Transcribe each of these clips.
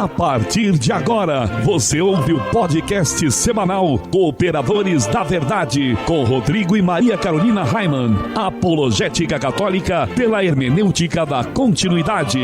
A partir de agora, você ouve o podcast semanal Cooperadores da Verdade, com Rodrigo e Maria Carolina Raimann, apologética católica pela hermenêutica da continuidade.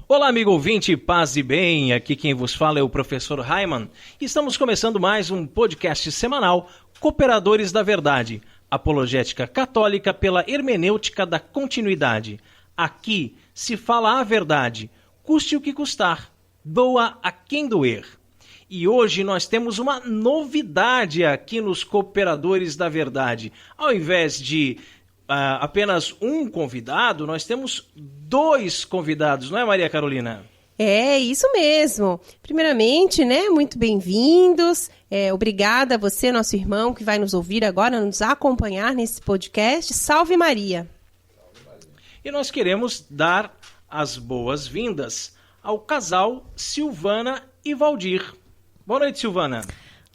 Olá, amigo ouvinte, paz e bem, aqui quem vos fala é o professor Raimann. Estamos começando mais um podcast semanal, Cooperadores da Verdade, apologética católica pela hermenêutica da continuidade. Aqui se fala a verdade, custe o que custar, doa a quem doer. E hoje nós temos uma novidade aqui nos Cooperadores da Verdade. Ao invés de apenas um convidado, nós temos 2 convidados, não é, Maria Carolina? É, isso mesmo. Primeiramente, muito bem-vindos. Obrigada a você, nosso irmão, que vai nos ouvir agora, nos acompanhar nesse podcast. Salve Maria! E nós queremos dar as boas-vindas ao casal Silvana e Valdir. Boa noite, Silvana.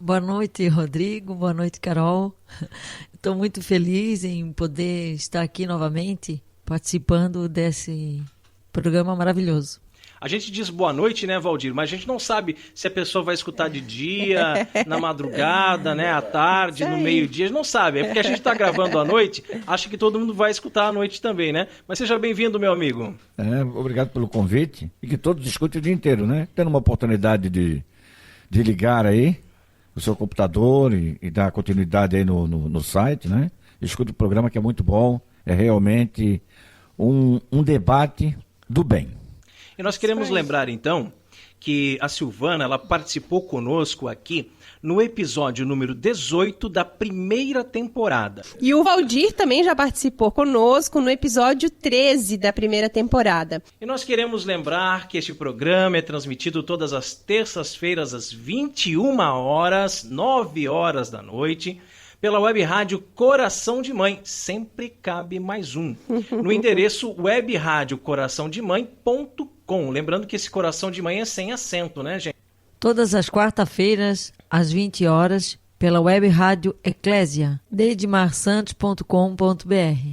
Boa noite, Rodrigo. Boa noite, Carol. Estou muito feliz em poder estar aqui novamente participando desse programa maravilhoso. A gente diz boa noite, né, Valdir? Mas a gente não sabe se a pessoa vai escutar de dia, na madrugada, né, à tarde, no meio-dia. A gente não sabe. É porque a gente está gravando à noite, acha que todo mundo vai escutar à noite também, né? Mas seja bem-vindo, meu amigo. Obrigado pelo convite e que todos escutem o dia inteiro, né? Tendo uma oportunidade de ligar aí o seu computador e dar continuidade aí no site, né? Escuta o programa que é muito bom, é realmente um debate do bem. E nós queremos lembrar, então, que a Silvana, ela participou conosco aqui no episódio número 18 da primeira temporada. E o Valdir também já participou conosco no episódio 13 da primeira temporada. E nós queremos lembrar que este programa é transmitido todas as terças-feiras às 21 horas, 9 horas da noite, pela web rádio Coração de Mãe, sempre cabe mais um, no endereço webradiocoraçãodemãe.com. Lembrando que esse Coração de Mãe é sem acento, né, gente? Todas as quarta-feiras, às 20 horas, pela web rádio Eclésia, dedemarsantos.com.br.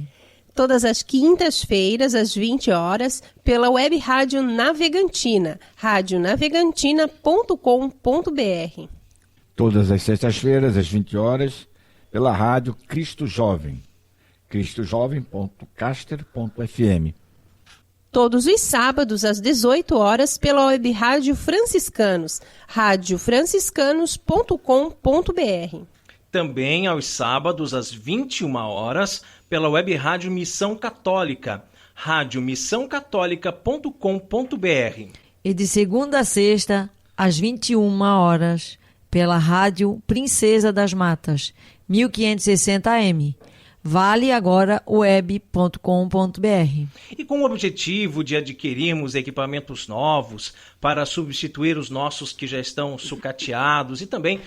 Todas as quintas-feiras, às 20 horas, pela web rádio Navegantina, radionavegantina.com.br. Todas as sextas-feiras, às 20 horas, pela rádio Cristo Jovem, cristojovem.caster.fm. Todos os sábados, às 18 horas, pela web rádio Franciscanos, radiofranciscanos.com.br. Também aos sábados, às 21 horas, pela web rádio Missão Católica, radiomissãocatólica.com.br. E de segunda a sexta, às 21 horas, pela rádio Princesa das Matas, 1560 AM. valeagora.web.com.br. E com o objetivo de adquirirmos equipamentos novos para substituir os nossos que já estão sucateados e também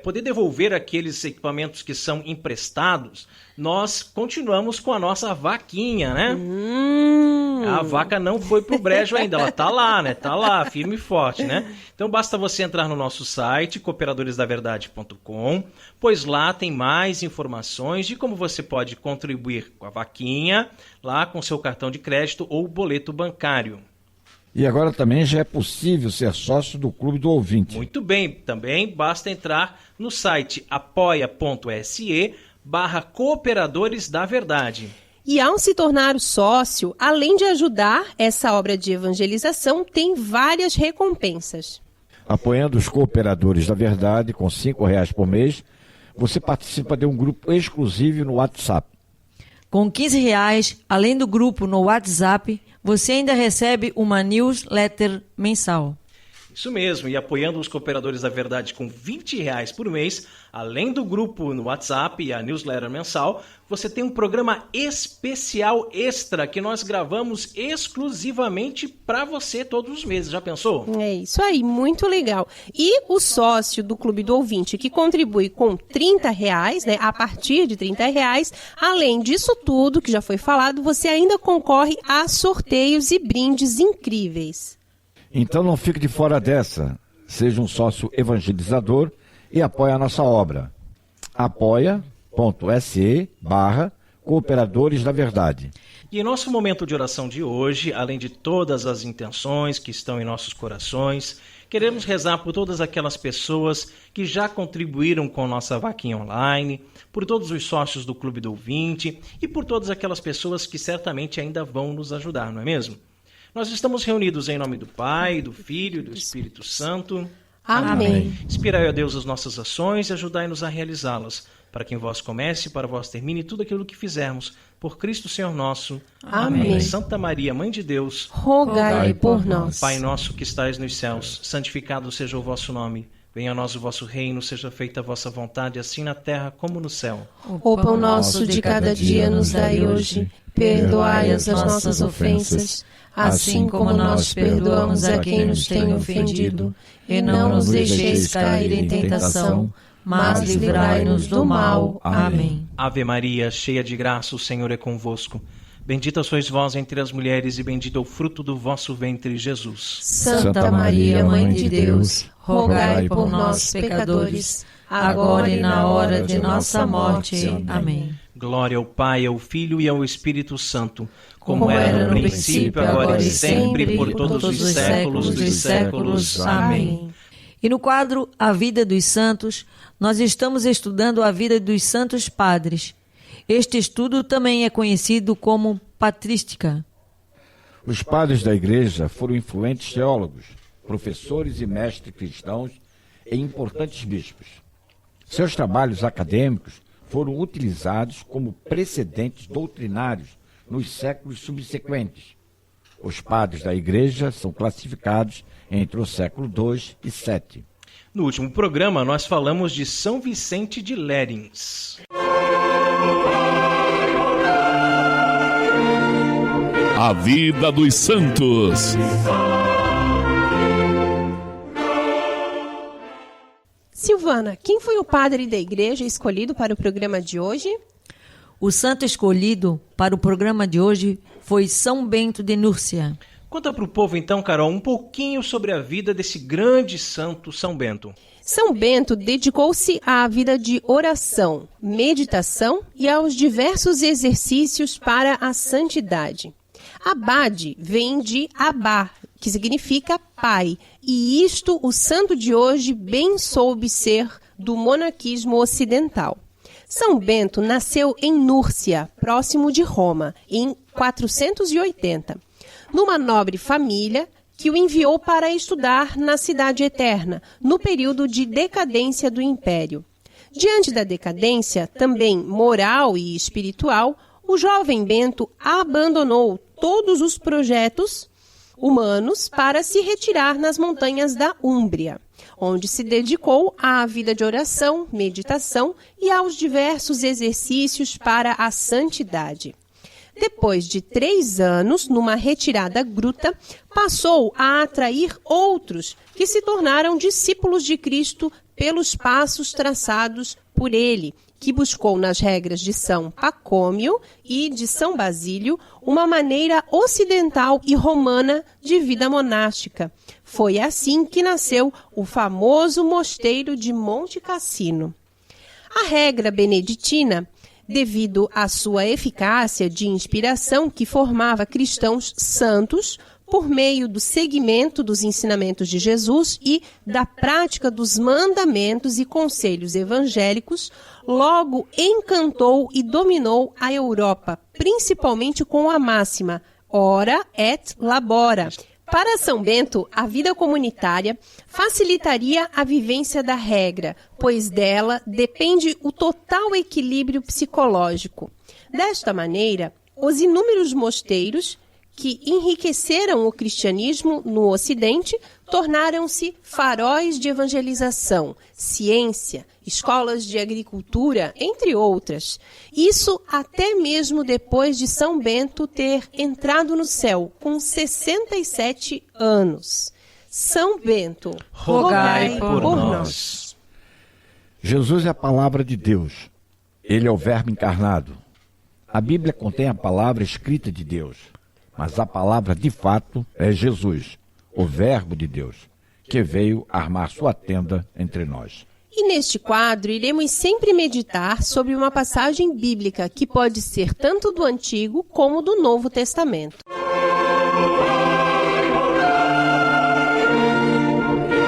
poder devolver aqueles equipamentos que são emprestados, nós continuamos com a nossa vaquinha, né? A vaca não foi pro brejo ainda, ela tá lá, né? Tá lá, firme e forte, né? Então basta você entrar no nosso site, cooperadoresdaverdade.com, pois lá tem mais informações de como você pode contribuir com a vaquinha, lá com seu cartão de crédito ou boleto bancário. E agora também já é possível ser sócio do Clube do Ouvinte. Muito bem, também basta entrar no site apoia.se/Cooperadores da Verdade. E ao se tornar o sócio, além de ajudar essa obra de evangelização, tem várias recompensas. Apoiando os Cooperadores da Verdade com R$5 por mês, você participa de um grupo exclusivo no WhatsApp. Com R$15, além do grupo no WhatsApp, você ainda recebe uma newsletter mensal. Isso mesmo, e apoiando os Cooperadores da Verdade com R$20 por mês, além do grupo no WhatsApp e a newsletter mensal, você tem um programa especial extra que nós gravamos exclusivamente para você todos os meses. Já pensou? É isso aí, muito legal. E o sócio do Clube do Ouvinte que contribui com R$30, a partir de R$30, além disso tudo que já foi falado, você ainda concorre a sorteios e brindes incríveis. Então não fique de fora dessa. Seja um sócio evangelizador e apoie a nossa obra. apoia.se/Cooperadores da Verdade. E em nosso momento de oração de hoje, além de todas as intenções que estão em nossos corações, queremos rezar por todas aquelas pessoas que já contribuíram com nossa vaquinha online, por todos os sócios do Clube do Ouvinte e por todas aquelas pessoas que certamente ainda vão nos ajudar, não é mesmo? Nós estamos reunidos em nome do Pai, do Filho e do Espírito Santo. Amém. Inspirai, ó Deus, as nossas ações e ajudai-nos a realizá-las, para que em vós comece e para vós termine tudo aquilo que fizermos. Por Cristo Senhor nosso. Amém. Santa Maria, Mãe de Deus, Rogai por nós. Pai nosso que estais nos céus, santificado seja o vosso nome. Venha a nós o vosso reino, seja feita a vossa vontade, assim na terra como no céu. O pão nosso de cada dia nos dai hoje. Perdoai as nossas ofensas, assim como nós perdoamos a quem nos tem ofendido. E não nos deixeis cair em tentação, mas livrai-nos do mal. Amém. Ave Maria, cheia de graça, o Senhor é convosco. Bendita sois vós entre as mulheres e bendito é o fruto do vosso ventre, Jesus. Santa Maria, Mãe de Deus, rogai por nós, pecadores, agora e na hora de nossa morte. Amém. Glória ao Pai, ao Filho e ao Espírito Santo, como era no princípio, agora e sempre, por todos os séculos dos séculos. Amém. E no quadro A Vida dos Santos, nós estamos estudando a vida dos santos padres. Este estudo também é conhecido como patrística. Os padres da Igreja foram influentes teólogos, professores e mestres cristãos e importantes bispos. Seus trabalhos acadêmicos foram utilizados como precedentes doutrinários nos séculos subsequentes. Os padres da Igreja são classificados entre o século II e VII. No último programa, nós falamos de São Vicente de Lérins. A vida dos santos. Silvana, quem foi o padre da igreja escolhido para o programa de hoje? O santo escolhido para o programa de hoje foi São Bento de Núrcia. Conta para o povo então, Carol, um pouquinho sobre a vida desse grande santo, São Bento. São Bento dedicou-se à vida de oração, meditação e aos diversos exercícios para a santidade. Abade vem de Abá, que significa pai, e isto o santo de hoje bem soube ser do monaquismo ocidental. São Bento nasceu em Núrcia, próximo de Roma, em 480, numa nobre família que o enviou para estudar na Cidade Eterna, no período de decadência do Império. Diante da decadência, também moral e espiritual, o jovem Bento abandonou todos os projetos humanos para se retirar nas montanhas da Úmbria, onde se dedicou à vida de oração, meditação e aos diversos exercícios para a santidade. Depois de 3 anos, numa retirada gruta, passou a atrair outros que se tornaram discípulos de Cristo pelos passos traçados por ele, que buscou nas regras de São Pacômio e de São Basílio uma maneira ocidental e romana de vida monástica. Foi assim que nasceu o famoso mosteiro de Monte Cassino. A regra beneditina, devido à sua eficácia de inspiração que formava cristãos santos por meio do seguimento dos ensinamentos de Jesus e da prática dos mandamentos e conselhos evangélicos, logo encantou e dominou a Europa, principalmente com a máxima ora et labora. Para São Bento, a vida comunitária facilitaria a vivência da regra, pois dela depende o total equilíbrio psicológico. Desta maneira, os inúmeros mosteiros que enriqueceram o cristianismo no Ocidente tornaram-se faróis de evangelização, ciência, escolas de agricultura, entre outras. Isso até mesmo depois de São Bento ter entrado no céu com 67 anos. São Bento, rogai por nós. Jesus é a palavra de Deus. Ele é o Verbo encarnado. A Bíblia contém a palavra escrita de Deus. Mas a palavra, de fato, é Jesus, o Verbo de Deus, que veio armar sua tenda entre nós. E neste quadro, iremos sempre meditar sobre uma passagem bíblica que pode ser tanto do Antigo como do Novo Testamento.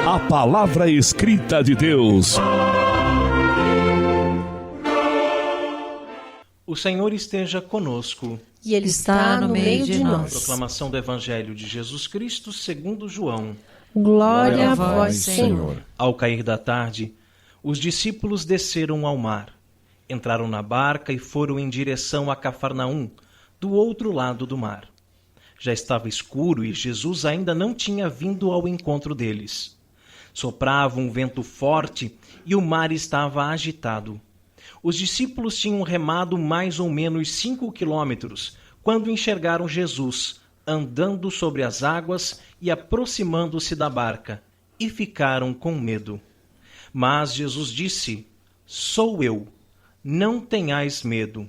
A palavra escrita de Deus. O Senhor esteja conosco. E Ele está no meio de nós. Proclamação do Evangelho de Jesus Cristo segundo João. Glória a vós, Senhor. Ao cair da tarde, os discípulos desceram ao mar. Entraram na barca e foram em direção a Cafarnaum, do outro lado do mar. Já estava escuro e Jesus ainda não tinha vindo ao encontro deles. Soprava um vento forte e o mar estava agitado. Os discípulos tinham remado mais ou menos 5 quilômetros quando enxergaram Jesus andando sobre as águas e aproximando-se da barca, e ficaram com medo. Mas Jesus disse: Sou eu, não tenhais medo.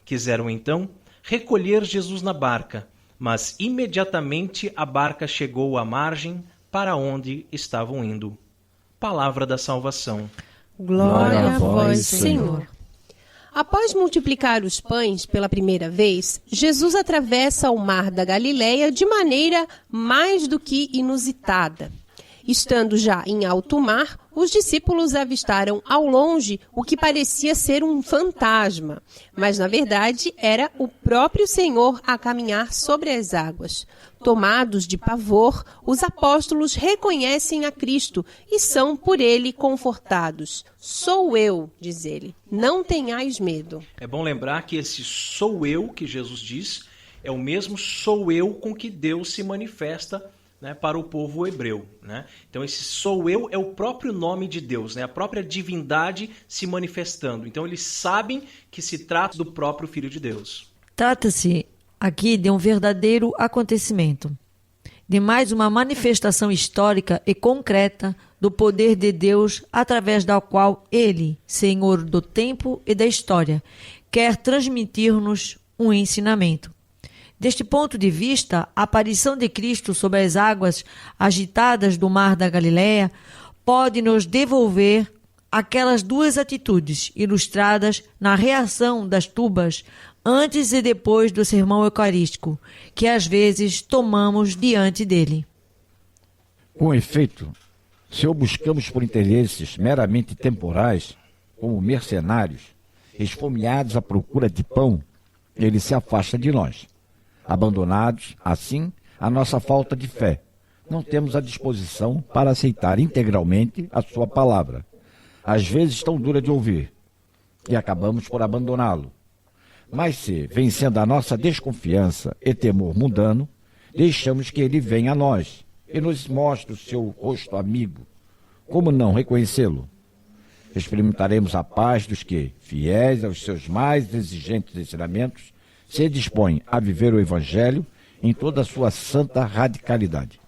Quiseram então recolher Jesus na barca, mas imediatamente a barca chegou à margem para onde estavam indo. Palavra da salvação. Glória a vós, Senhor. Após multiplicar os pães pela primeira vez, Jesus atravessa o mar da Galileia de maneira mais do que inusitada. Estando já em alto mar, os discípulos avistaram ao longe o que parecia ser um fantasma, mas na verdade era o próprio Senhor a caminhar sobre as águas. Tomados de pavor, os apóstolos reconhecem a Cristo e são por ele confortados. Sou eu, diz ele, não tenhais medo. É bom lembrar que esse sou eu que Jesus diz é o mesmo sou eu com que Deus se manifesta, né, para o povo hebreu, né? Então esse sou eu é o próprio nome de Deus, né? A própria divindade se manifestando. Então eles sabem que se trata do próprio Filho de Deus. Trata-se aqui de um verdadeiro acontecimento, de mais uma manifestação histórica e concreta do poder de Deus através da qual Ele, Senhor do tempo e da história, quer transmitir-nos um ensinamento. Deste ponto de vista, a aparição de Cristo sobre as águas agitadas do mar da Galileia pode nos devolver aquelas duas atitudes ilustradas na reação das tubas antes e depois do sermão eucarístico, que às vezes tomamos diante dele. Com efeito, se o buscamos por interesses meramente temporais, como mercenários, esfomeados à procura de pão, ele se afasta de nós. Abandonados, assim, a nossa falta de fé. Não temos a disposição para aceitar integralmente a sua palavra, às vezes tão dura de ouvir, e acabamos por abandoná-lo. Mas se, vencendo a nossa desconfiança e temor mundano, deixamos que ele venha a nós e nos mostre o seu rosto amigo, como não reconhecê-lo? Experimentaremos a paz dos que, fiéis aos seus mais exigentes ensinamentos, se dispõem a viver o Evangelho em toda a sua santa radicalidade.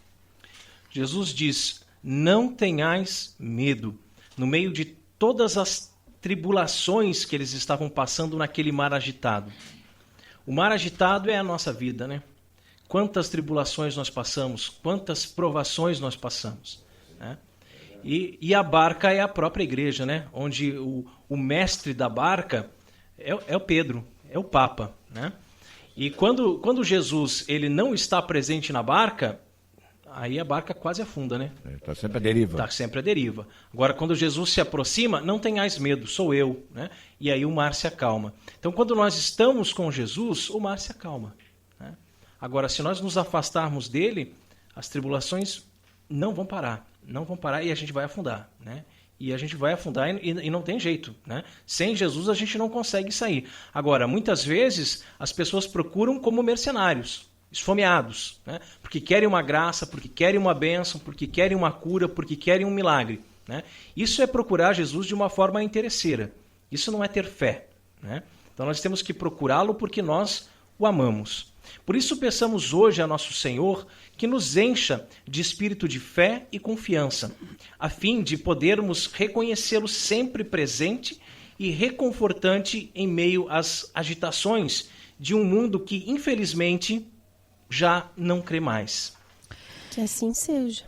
Jesus diz: não tenhais medo. No meio de todas as tribulações que eles estavam passando naquele mar agitado. O mar agitado é a nossa vida, né? Quantas tribulações nós passamos, quantas provações nós passamos, né? E a barca é a própria igreja, né? Onde o mestre da barca é o Pedro, é o Papa, né? E quando Jesus ele não está presente na barca, aí a barca quase afunda, né? Está sempre à deriva. Está sempre à deriva. Agora, quando Jesus se aproxima, não tenhais medo, sou eu, né? E aí o mar se acalma. Então, quando nós estamos com Jesus, o mar se acalma, né? Agora, se nós nos afastarmos dele, as tribulações não vão parar e a gente vai afundar, né? E a gente vai afundar e não tem jeito, né? Sem Jesus a gente não consegue sair. Agora, muitas vezes as pessoas procuram como mercenários, esfomeados, né? Porque querem uma graça, porque querem uma bênção, porque querem uma cura, porque querem um milagre, né? Isso é procurar Jesus de uma forma interesseira. Isso não é ter fé, né? Então nós temos que procurá-lo porque nós o amamos. Por isso peçamos hoje a nosso Senhor que nos encha de espírito de fé e confiança, a fim de podermos reconhecê-lo sempre presente e reconfortante em meio às agitações de um mundo que, infelizmente, já não crê mais. Que assim seja.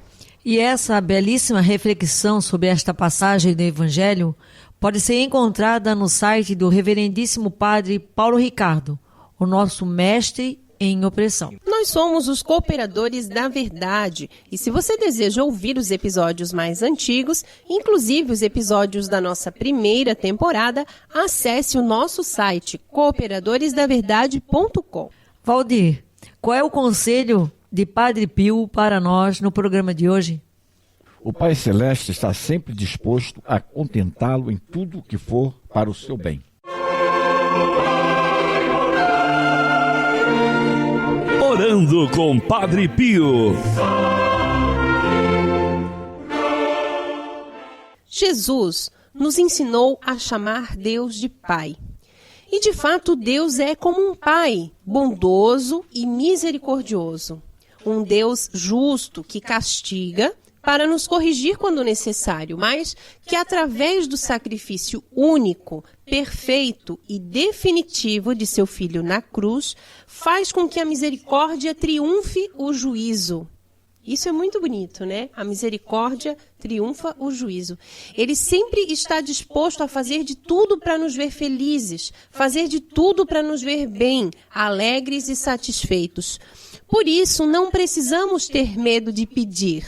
E essa belíssima reflexão sobre esta passagem do Evangelho pode ser encontrada no site do Reverendíssimo Padre Paulo Ricardo, o nosso mestre em opressão. Nós somos os Cooperadores da Verdade e se você deseja ouvir os episódios mais antigos, inclusive os episódios da nossa primeira temporada, acesse o nosso site cooperadoresdaverdade.com. Valdir, qual é o conselho de Padre Pio para nós no programa de hoje? O Pai Celeste está sempre disposto a contentá-lo em tudo que for para o seu bem. Orando com Padre Pio. Jesus nos ensinou a chamar Deus de Pai. E de fato Deus é como um pai, bondoso e misericordioso. Um Deus justo que castiga para nos corrigir quando necessário, mas que através do sacrifício único, perfeito e definitivo de seu Filho na cruz, faz com que a misericórdia triunfe o juízo. Isso é muito bonito, né? A misericórdia triunfa o juízo. Ele sempre está disposto a fazer de tudo para nos ver felizes, fazer de tudo para nos ver bem, alegres e satisfeitos. Por isso, não precisamos ter medo de pedir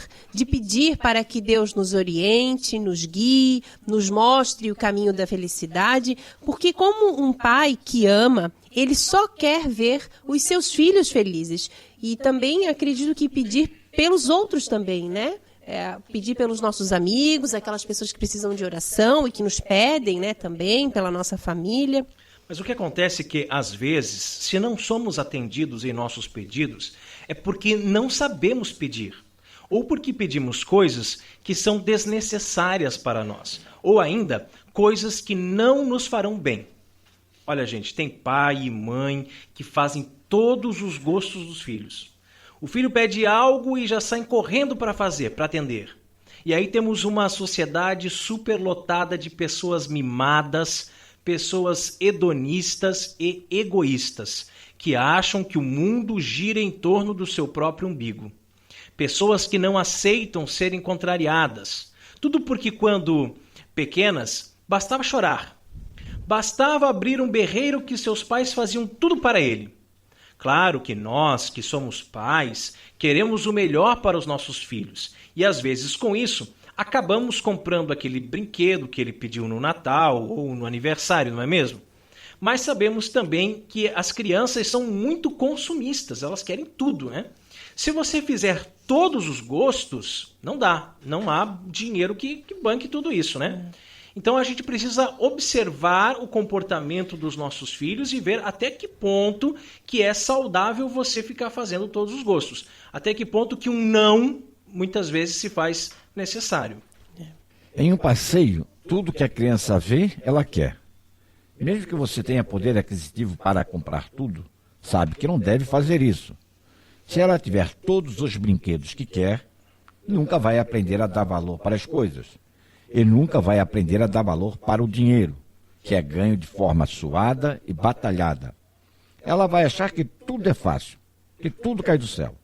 para que Deus nos oriente, nos guie, nos mostre o caminho da felicidade, porque como um pai que ama, ele só quer ver os seus filhos felizes. E também acredito que pedir pelos outros também, né? Pedir pelos nossos amigos, aquelas pessoas que precisam de oração e que nos pedem, né, também, pela nossa família. Mas o que acontece é que, às vezes, se não somos atendidos em nossos pedidos, é porque não sabemos pedir. Ou porque pedimos coisas que são desnecessárias para nós. Ou ainda, coisas que não nos farão bem. Olha, gente, tem pai e mãe que fazem todos os gostos dos filhos. O filho pede algo e já saem correndo para fazer, para atender. E aí temos uma sociedade superlotada de pessoas mimadas, pessoas hedonistas e egoístas, que acham que o mundo gira em torno do seu próprio umbigo. Pessoas que não aceitam serem contrariadas. Tudo porque quando pequenas, bastava chorar. Bastava abrir um berreiro que seus pais faziam tudo para ele. Claro que nós, que somos pais, queremos o melhor para os nossos filhos. E às vezes com isso, acabamos comprando aquele brinquedo que ele pediu no Natal ou no aniversário, não é mesmo? Mas sabemos também que as crianças são muito consumistas, elas querem tudo, né? Se você fizer todos os gostos, não dá, não há dinheiro que banque tudo isso, né? Então a gente precisa observar o comportamento dos nossos filhos e ver até que ponto que é saudável você ficar fazendo todos os gostos. Até que ponto que um não, muitas vezes, se faz necessário. Em um passeio, tudo que a criança vê, ela quer. Mesmo que você tenha poder aquisitivo para comprar tudo, sabe que não deve fazer isso. Se ela tiver todos os brinquedos que quer, nunca vai aprender a dar valor para as coisas. E nunca vai aprender a dar valor para o dinheiro, que é ganho de forma suada e batalhada. Ela vai achar que tudo é fácil, que tudo cai do céu.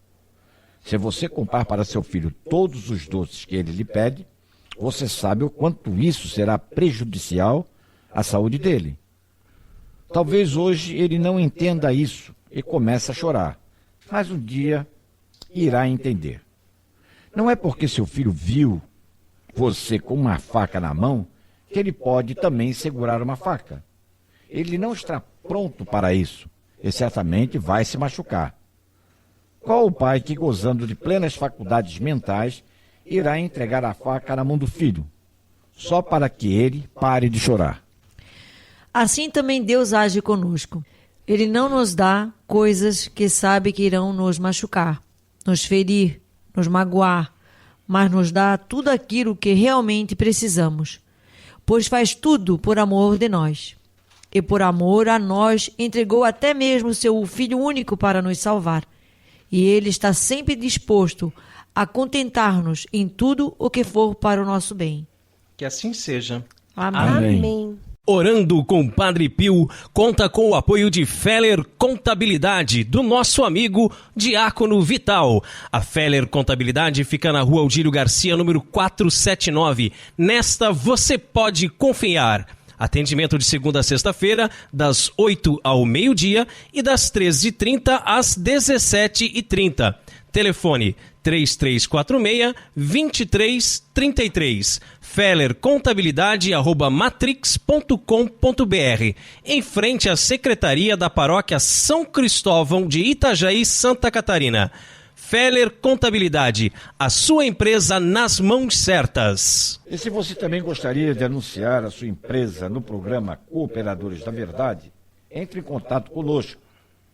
Se você comprar para seu filho todos os doces que ele lhe pede, você sabe o quanto isso será prejudicial à saúde dele. Talvez hoje ele não entenda isso e comece a chorar, mas um dia irá entender. Não é porque seu filho viu você com uma faca na mão que ele pode também segurar uma faca. Ele não está pronto para isso e certamente vai se machucar. Qual o pai que, gozando de plenas faculdades mentais, irá entregar a faca na mão do filho, só para que ele pare de chorar? Assim também Deus age conosco. Ele não nos dá coisas que sabe que irão nos machucar, nos ferir, nos magoar, mas nos dá tudo aquilo que realmente precisamos, pois faz tudo por amor de nós. E por amor a nós entregou até mesmo seu Filho único para nos salvar. E Ele está sempre disposto a contentar-nos em tudo o que for para o nosso bem. Que assim seja. Amém. Amém. Amém. Orando com Padre Pio conta com o apoio de Feller Contabilidade, do nosso amigo Diácono Vital. A Feller Contabilidade fica na Rua Aldírio Garcia, número 479. Nesta você pode confiar. Atendimento de segunda a sexta-feira, das 8 ao meio-dia e das 13h30 às 17h30. Telefone 3346-2333. fellercontabilidade@matrix.com.br. Em frente à Secretaria da Paróquia São Cristóvão de Itajaí, Santa Catarina. Feller Contabilidade, a sua empresa nas mãos certas. E se você também gostaria de anunciar a sua empresa no programa Cooperadores da Verdade, entre em contato conosco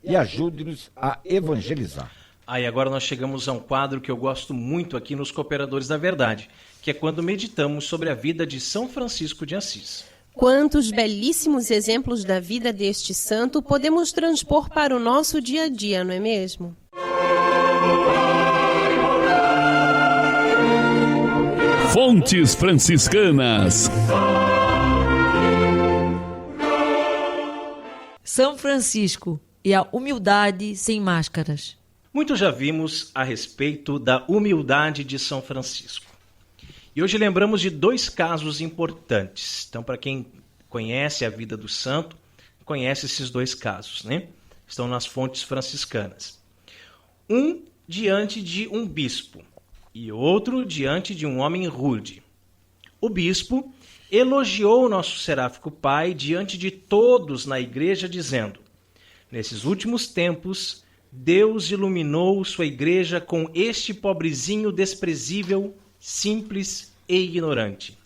e ajude-nos a evangelizar. E agora nós chegamos a um quadro que eu gosto muito aqui nos Cooperadores da Verdade, que é quando meditamos sobre a vida de São Francisco de Assis. Quantos belíssimos exemplos da vida deste santo podemos transpor para o nosso dia a dia, não é mesmo? Fontes franciscanas. São Francisco e a humildade sem máscaras. Muito já vimos a respeito da humildade de São Francisco. E hoje lembramos de 2 casos importantes. Então, para quem conhece a vida do santo, conhece esses 2 casos, né? Estão nas fontes franciscanas. Um diante de um bispo e outro diante de um homem rude. O bispo elogiou nosso seráfico pai diante de todos na igreja, dizendo: nesses últimos tempos, Deus iluminou sua igreja com este pobrezinho desprezível, simples e ignorante.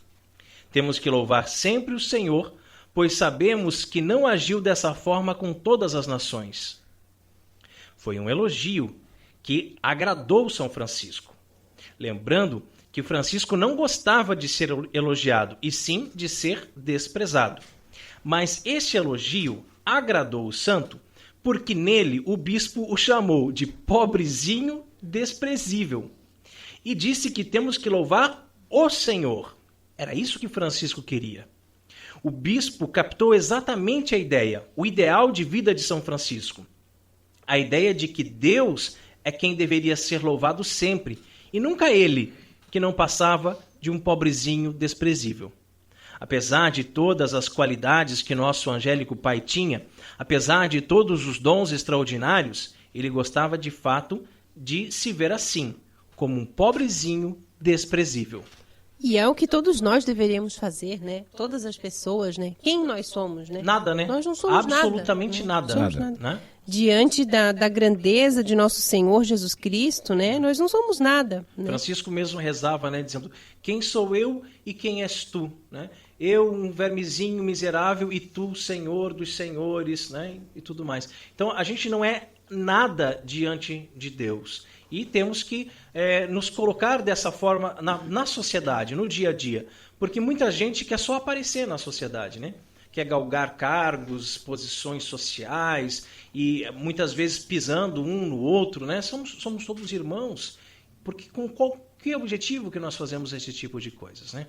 Temos que louvar sempre o Senhor, pois sabemos que não agiu dessa forma com todas as nações. Foi um elogio que agradou São Francisco. Lembrando que Francisco não gostava de ser elogiado, e sim de ser desprezado. Mas este elogio agradou o santo, porque nele o bispo o chamou de pobrezinho desprezível e disse que temos que louvar o Senhor. Era isso que Francisco queria. O bispo captou exatamente a ideia, o ideal de vida de São Francisco. A ideia de que Deus é quem deveria ser louvado sempre, e nunca ele, que não passava de um pobrezinho desprezível. Apesar de todas as qualidades que nosso angélico pai tinha, apesar de todos os dons extraordinários, ele gostava de fato de se ver assim, como um pobrezinho desprezível. E é o que todos nós deveríamos fazer, né? Todas as pessoas, né? Quem nós somos, né? Nada, né? Nós não somos absolutamente nada. nada. Né? Diante da grandeza de nosso Senhor Jesus Cristo, né? Nós não somos nada. Né? Francisco mesmo rezava, né? Dizendo: quem sou eu e quem és tu? Né? Eu, um vermezinho miserável, e tu, Senhor dos senhores, né? E tudo mais. Então, a gente não é nada diante de Deus. E temos que nos colocar dessa forma na sociedade, no dia a dia. Porque muita gente quer só aparecer na sociedade, né? Quer galgar cargos, posições sociais, e muitas vezes pisando um no outro, né? Somos todos irmãos. Porque com que objetivo que nós fazemos esse tipo de coisas, né?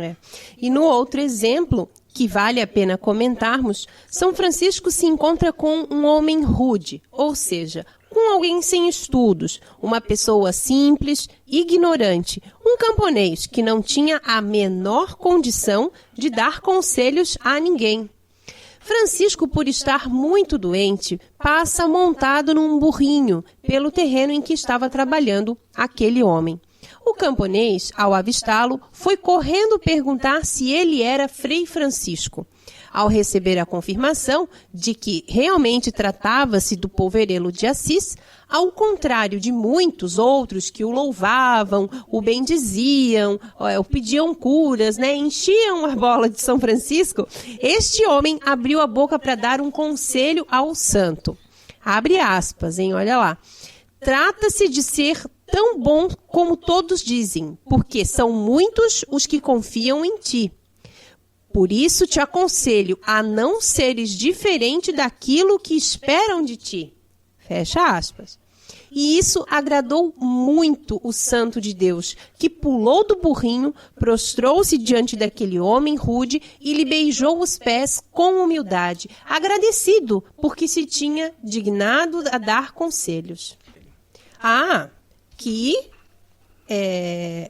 É. E no outro exemplo, que vale a pena comentarmos, São Francisco se encontra com um homem rude, ou seja, com alguém sem estudos, uma pessoa simples, ignorante, um camponês que não tinha a menor condição de dar conselhos a ninguém. Francisco, por estar muito doente, passa montado num burrinho pelo terreno em que estava trabalhando aquele homem. O camponês, ao avistá-lo, foi correndo perguntar se ele era Frei Francisco. Ao receber a confirmação de que realmente tratava-se do Poverello de Assis, ao contrário de muitos outros que o louvavam, o bendiziam, o pediam curas, né, enchiam a bola de São Francisco, este homem abriu a boca para dar um conselho ao santo. Abre aspas, hein, olha lá. Trata-se de ser tão bom como todos dizem, porque são muitos os que confiam em ti. Por isso te aconselho a não seres diferente daquilo que esperam de ti. Fecha aspas. E isso agradou muito o santo de Deus, que pulou do burrinho, prostrou-se diante daquele homem rude e lhe beijou os pés com humildade, agradecido porque se tinha dignado a dar conselhos.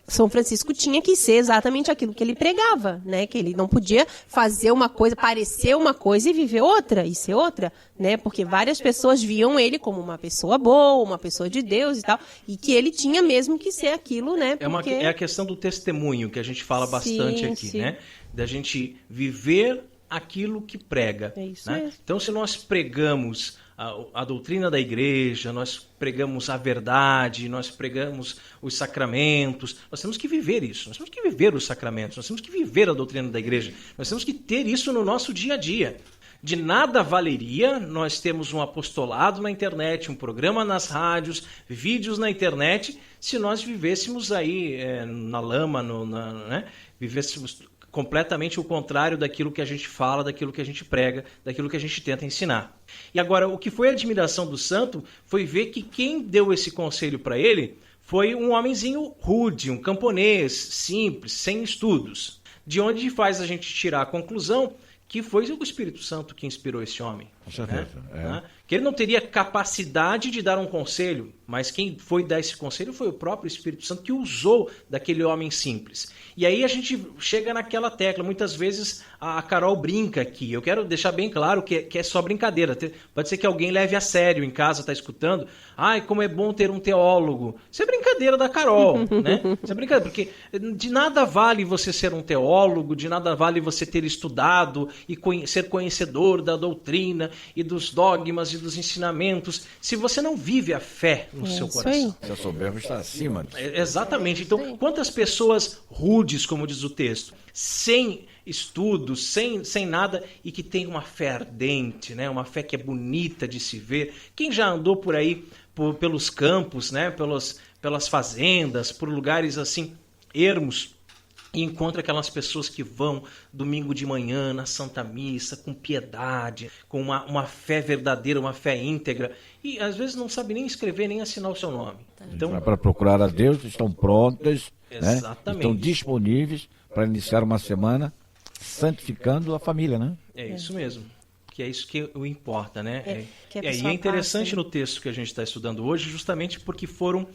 São Francisco tinha que ser exatamente aquilo que ele pregava, né? Que ele não podia fazer uma coisa, parecer uma coisa e viver outra, e ser outra, né? Porque várias pessoas viam ele como uma pessoa boa, uma pessoa de Deus e tal, e que ele tinha mesmo que ser aquilo, né? Porque... É a questão do testemunho que a gente fala bastante aqui, né? Da gente viver aquilo que prega. É isso né? mesmo. Então, se nós pregamos a doutrina da igreja, nós pregamos a verdade, nós pregamos os sacramentos, nós temos que viver isso, nós temos que viver os sacramentos, nós temos que viver a doutrina da igreja, nós temos que ter isso no nosso dia a dia. De nada valeria nós termos um apostolado na internet, um programa nas rádios, vídeos na internet, se nós vivêssemos aí na lama, né? Vivêssemos completamente o contrário daquilo que a gente fala, daquilo que a gente prega, daquilo que a gente tenta ensinar. E agora, o que foi a admiração do santo foi ver que quem deu esse conselho para ele foi um homenzinho rude, um camponês, simples, sem estudos. De onde faz a gente tirar a conclusão que foi o Espírito Santo que inspirou esse homem. Com certeza. Né? Que ele não teria capacidade de dar um conselho, mas quem foi dar esse conselho foi o próprio Espírito Santo que usou daquele homem simples. E aí a gente chega naquela tecla. Muitas vezes a Carol brinca aqui. Eu quero deixar bem claro que é só brincadeira. Pode ser que alguém leve a sério em casa, está escutando. Ai, como é bom ter um teólogo. Isso é brincadeira da Carol, né? Isso é brincadeira, porque de nada vale você ser um teólogo, de nada vale você ter estudado e ser conhecedor da doutrina e dos dogmas e dos ensinamentos, se você não vive a fé no seu coração. Se eu souber, vou estar acima. Exatamente. Então, quantas pessoas rudes, como diz o texto, sem estudos, sem nada, e que tem uma fé ardente, né? Uma fé que é bonita de se ver. Quem já andou por aí, pelos campos, né? Pelas fazendas, por lugares assim, ermos, e encontra aquelas pessoas que vão domingo de manhã na Santa Missa, com piedade, com uma fé verdadeira, uma fé íntegra, e às vezes não sabe nem escrever, nem assinar o seu nome. Então, para procurar a Deus, estão prontas, exatamente, né? Estão disponíveis para iniciar uma semana santificando a família, né? É isso mesmo. Que é isso que o importa, né? Que a E é pessoa interessante passa, né? no texto que a gente está estudando hoje, justamente porque foram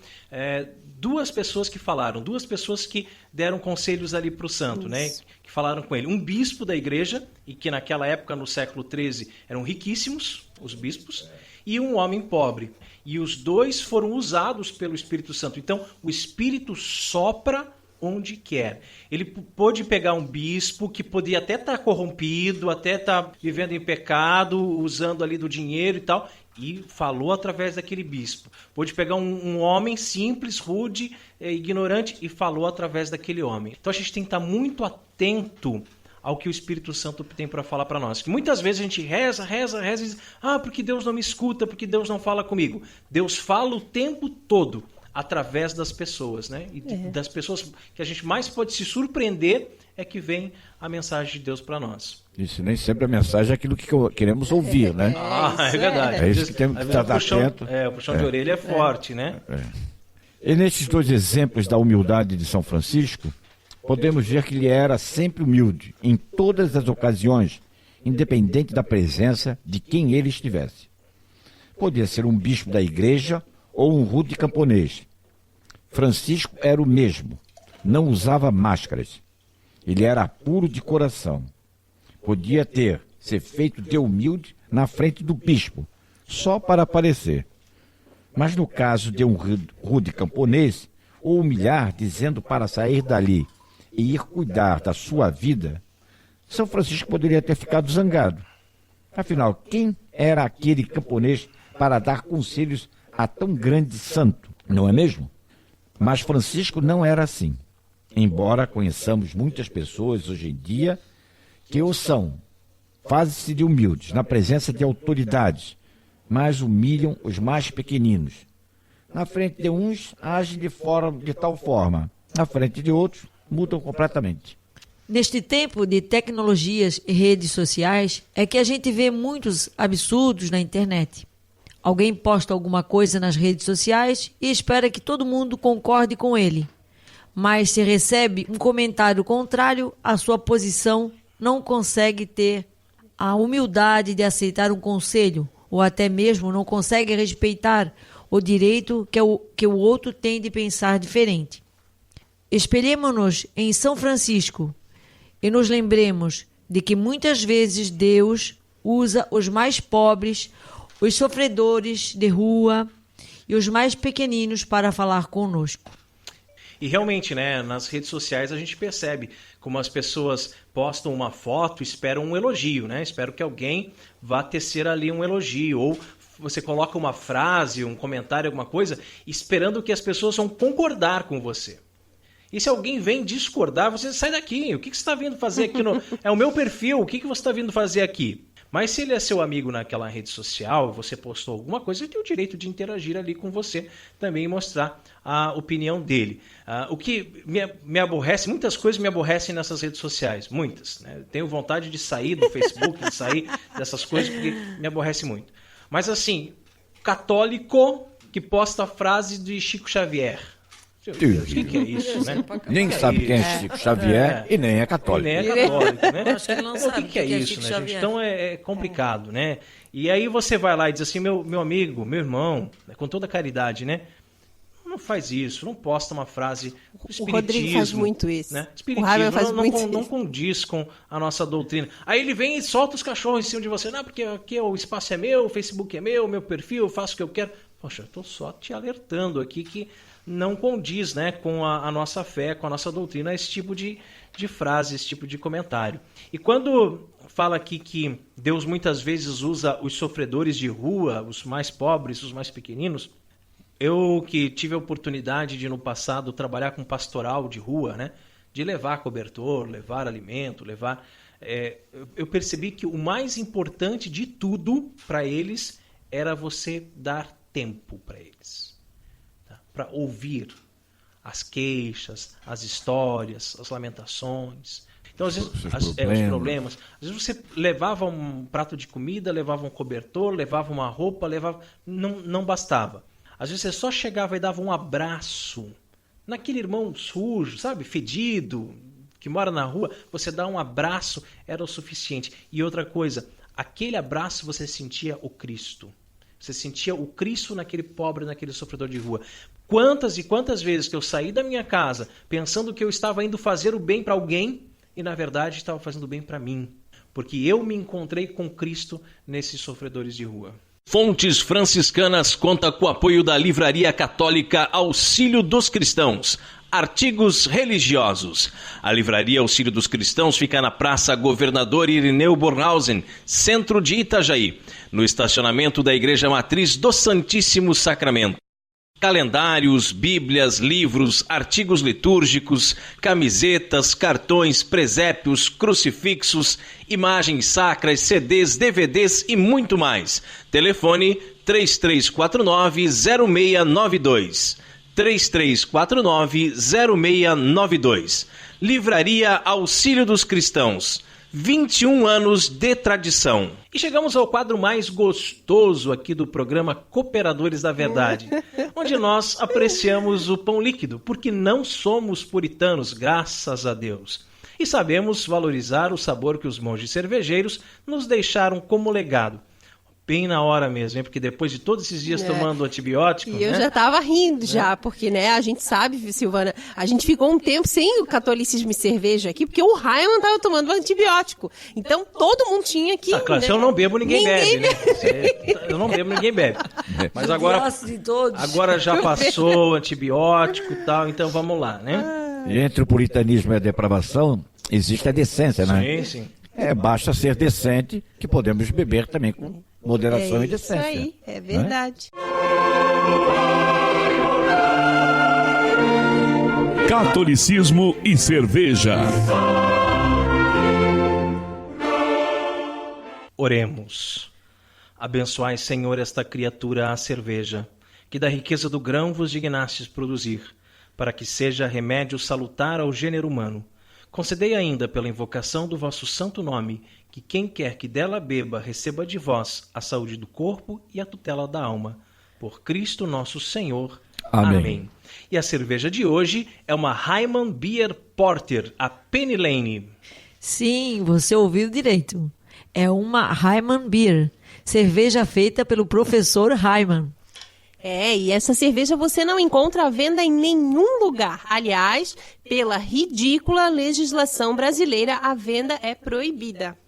duas pessoas que falaram, duas pessoas que deram conselhos ali para o santo, né? Que falaram com ele. Um bispo da igreja, e que naquela época, no século XIII, eram riquíssimos, os bispos, e um homem pobre. E os dois foram usados pelo Espírito Santo. Então, o Espírito sopra onde quer. Ele pôde pegar um bispo que podia até estar corrompido, até estar vivendo em pecado, usando ali do dinheiro e tal, e falou através daquele bispo. Pôde pegar um homem simples, rude, ignorante, e falou através daquele homem. Então a gente tem que estar muito atento ao que o Espírito Santo tem para falar para nós. Que muitas vezes a gente reza e diz, porque Deus não me escuta, porque Deus não fala comigo. Deus fala o tempo todo, através das pessoas, né? E das pessoas que a gente mais pode se surpreender é que vem a mensagem de Deus para nós. Isso, nem sempre a mensagem é aquilo que queremos ouvir, né? É verdade. É isso que temos que estar atento. O puxão de orelha é forte, né? E nesses dois exemplos da humildade de São Francisco, podemos ver que ele era sempre humilde, em todas as ocasiões, independente da presença de quem ele estivesse. Podia ser um bispo da igreja ou um rude camponês. Francisco era o mesmo, não usava máscaras. Ele era puro de coração. Podia ser feito de humilde na frente do bispo, só para aparecer. Mas no caso de um rude camponês, o humilhar dizendo para sair dali e ir cuidar da sua vida, São Francisco poderia ter ficado zangado. Afinal, quem era aquele camponês para dar conselhos a tão grande santo, não é mesmo? Mas Francisco não era assim. Embora conheçamos muitas pessoas hoje em dia que o são, fazem-se de humildes na presença de autoridades, mas humilham os mais pequeninos. Na frente de uns, agem de tal forma, na frente de outros, mudam completamente. Neste tempo de tecnologias e redes sociais, é que a gente vê muitos absurdos na internet. Alguém posta alguma coisa nas redes sociais e espera que todo mundo concorde com ele. Mas se recebe um comentário contrário à sua posição, não consegue ter a humildade de aceitar um conselho, ou até mesmo não consegue respeitar o direito que o outro tem de pensar diferente. Espelhemo-nos em São Francisco e nos lembremos de que muitas vezes Deus usa os mais pobres, os sofredores de rua e os mais pequeninos para falar conosco. E realmente, né, nas redes sociais a gente percebe como as pessoas postam uma foto, esperam um elogio, né? Espero que alguém vá tecer ali um elogio, ou você coloca uma frase, um comentário, alguma coisa, esperando que as pessoas vão concordar com você. E se alguém vem discordar, você sai daqui. O que você está vindo fazer aqui? É o meu perfil, o que você está vindo fazer aqui? Mas se ele é seu amigo naquela rede social, você postou alguma coisa, ele tem o direito de interagir ali com você também e mostrar a opinião dele. O que me aborrece, muitas coisas me aborrecem nessas redes sociais, muitas. Né? Tenho vontade de sair do Facebook, de sair dessas coisas, porque me aborrece muito. Mas assim, católico que posta a frase de Chico Xavier. O que é isso, né? Nem sabe quem é Chico Xavier e nem é católico. E nem é católico, né? Acho que ele não sabe O que é isso, Chico né, Xavier. gente? Então é complicado, né? E aí você vai lá e diz assim, meu amigo, meu irmão, com toda a caridade, né? Não faz isso, não posta uma frase do espiritismo. O Rodrigo faz muito isso. Né? O Ravel faz muito não isso. condiz com a nossa doutrina. Aí ele vem e solta os cachorros em cima de você. Não, porque aqui o espaço é meu, o Facebook é meu perfil, eu faço o que eu quero. Poxa, eu estou só te alertando aqui que não condiz, né, com a nossa fé, com a nossa doutrina, esse tipo de frase, esse tipo de comentário. E quando fala aqui que Deus muitas vezes usa os sofredores de rua, os mais pobres, os mais pequeninos, eu que tive a oportunidade de no passado trabalhar com pastoral de rua, né, de levar cobertor, levar alimento, eu percebi que o mais importante de tudo para eles era você dar tempo para eles. Para ouvir as queixas, as histórias, as lamentações. Então, às vezes, os problemas. Às vezes você levava um prato de comida, levava um cobertor, levava uma roupa, não bastava. Às vezes você só chegava e dava um abraço naquele irmão sujo, sabe, fedido, que mora na rua, você dá um abraço, era o suficiente. E outra coisa, aquele abraço você sentia o Cristo. Você sentia o Cristo naquele pobre, naquele sofredor de rua. Quantas e quantas vezes que eu saí da minha casa pensando que eu estava indo fazer o bem para alguém e, na verdade, estava fazendo o bem para mim. Porque eu me encontrei com Cristo nesses sofredores de rua. Fontes Franciscanas conta com o apoio da Livraria Católica Auxílio dos Cristãos. Artigos religiosos. A Livraria Auxílio dos Cristãos fica na Praça Governador Irineu Bornhausen, centro de Itajaí, no estacionamento da Igreja Matriz do Santíssimo Sacramento. Calendários, bíblias, livros, artigos litúrgicos, camisetas, cartões, presépios, crucifixos, imagens sacras, CDs, DVDs e muito mais. Telefone 3349-0692. 3349-0692. Livraria Auxílio dos Cristãos. 21 anos de tradição. E chegamos ao quadro mais gostoso aqui do programa Cooperadores da Verdade, onde nós apreciamos o pão líquido, porque não somos puritanos, graças a Deus. E sabemos valorizar o sabor que os monges cervejeiros nos deixaram como legado. Bem na hora mesmo, hein? Porque depois de todos esses dias tomando antibiótico... E eu já tava rindo já, porque, né, a gente sabe, Silvana, a gente ficou um tempo sem o catolicismo e cerveja aqui, porque o Raiman tava tomando antibiótico. Então, todo mundo tinha que... claro, né? se eu não bebo, ninguém bebe, né? Eu não bebo, ninguém bebe. Mas agora já passou o antibiótico e tal, então vamos lá, né? E entre o puritanismo e a depravação, existe a decência, né? Sim, sim. Basta ser decente, que podemos beber também com moderação e decência. Isso aí, é verdade. Catolicismo e cerveja. Oremos. Abençoai, Senhor, esta criatura a cerveja, que da riqueza do grão vos dignastes produzir, para que seja remédio salutar ao gênero humano. Concedei ainda, pela invocação do vosso santo nome, que quem quer que dela beba receba de vós a saúde do corpo e a tutela da alma. Por Cristo nosso Senhor. Amém. E a cerveja de hoje é uma Hyman Beer Porter, a Penny Lane. Sim, você ouviu direito. É uma Hyman Beer, cerveja feita pelo professor Hyman. E essa cerveja você não encontra à venda em nenhum lugar. Aliás, pela ridícula legislação brasileira, a venda é proibida.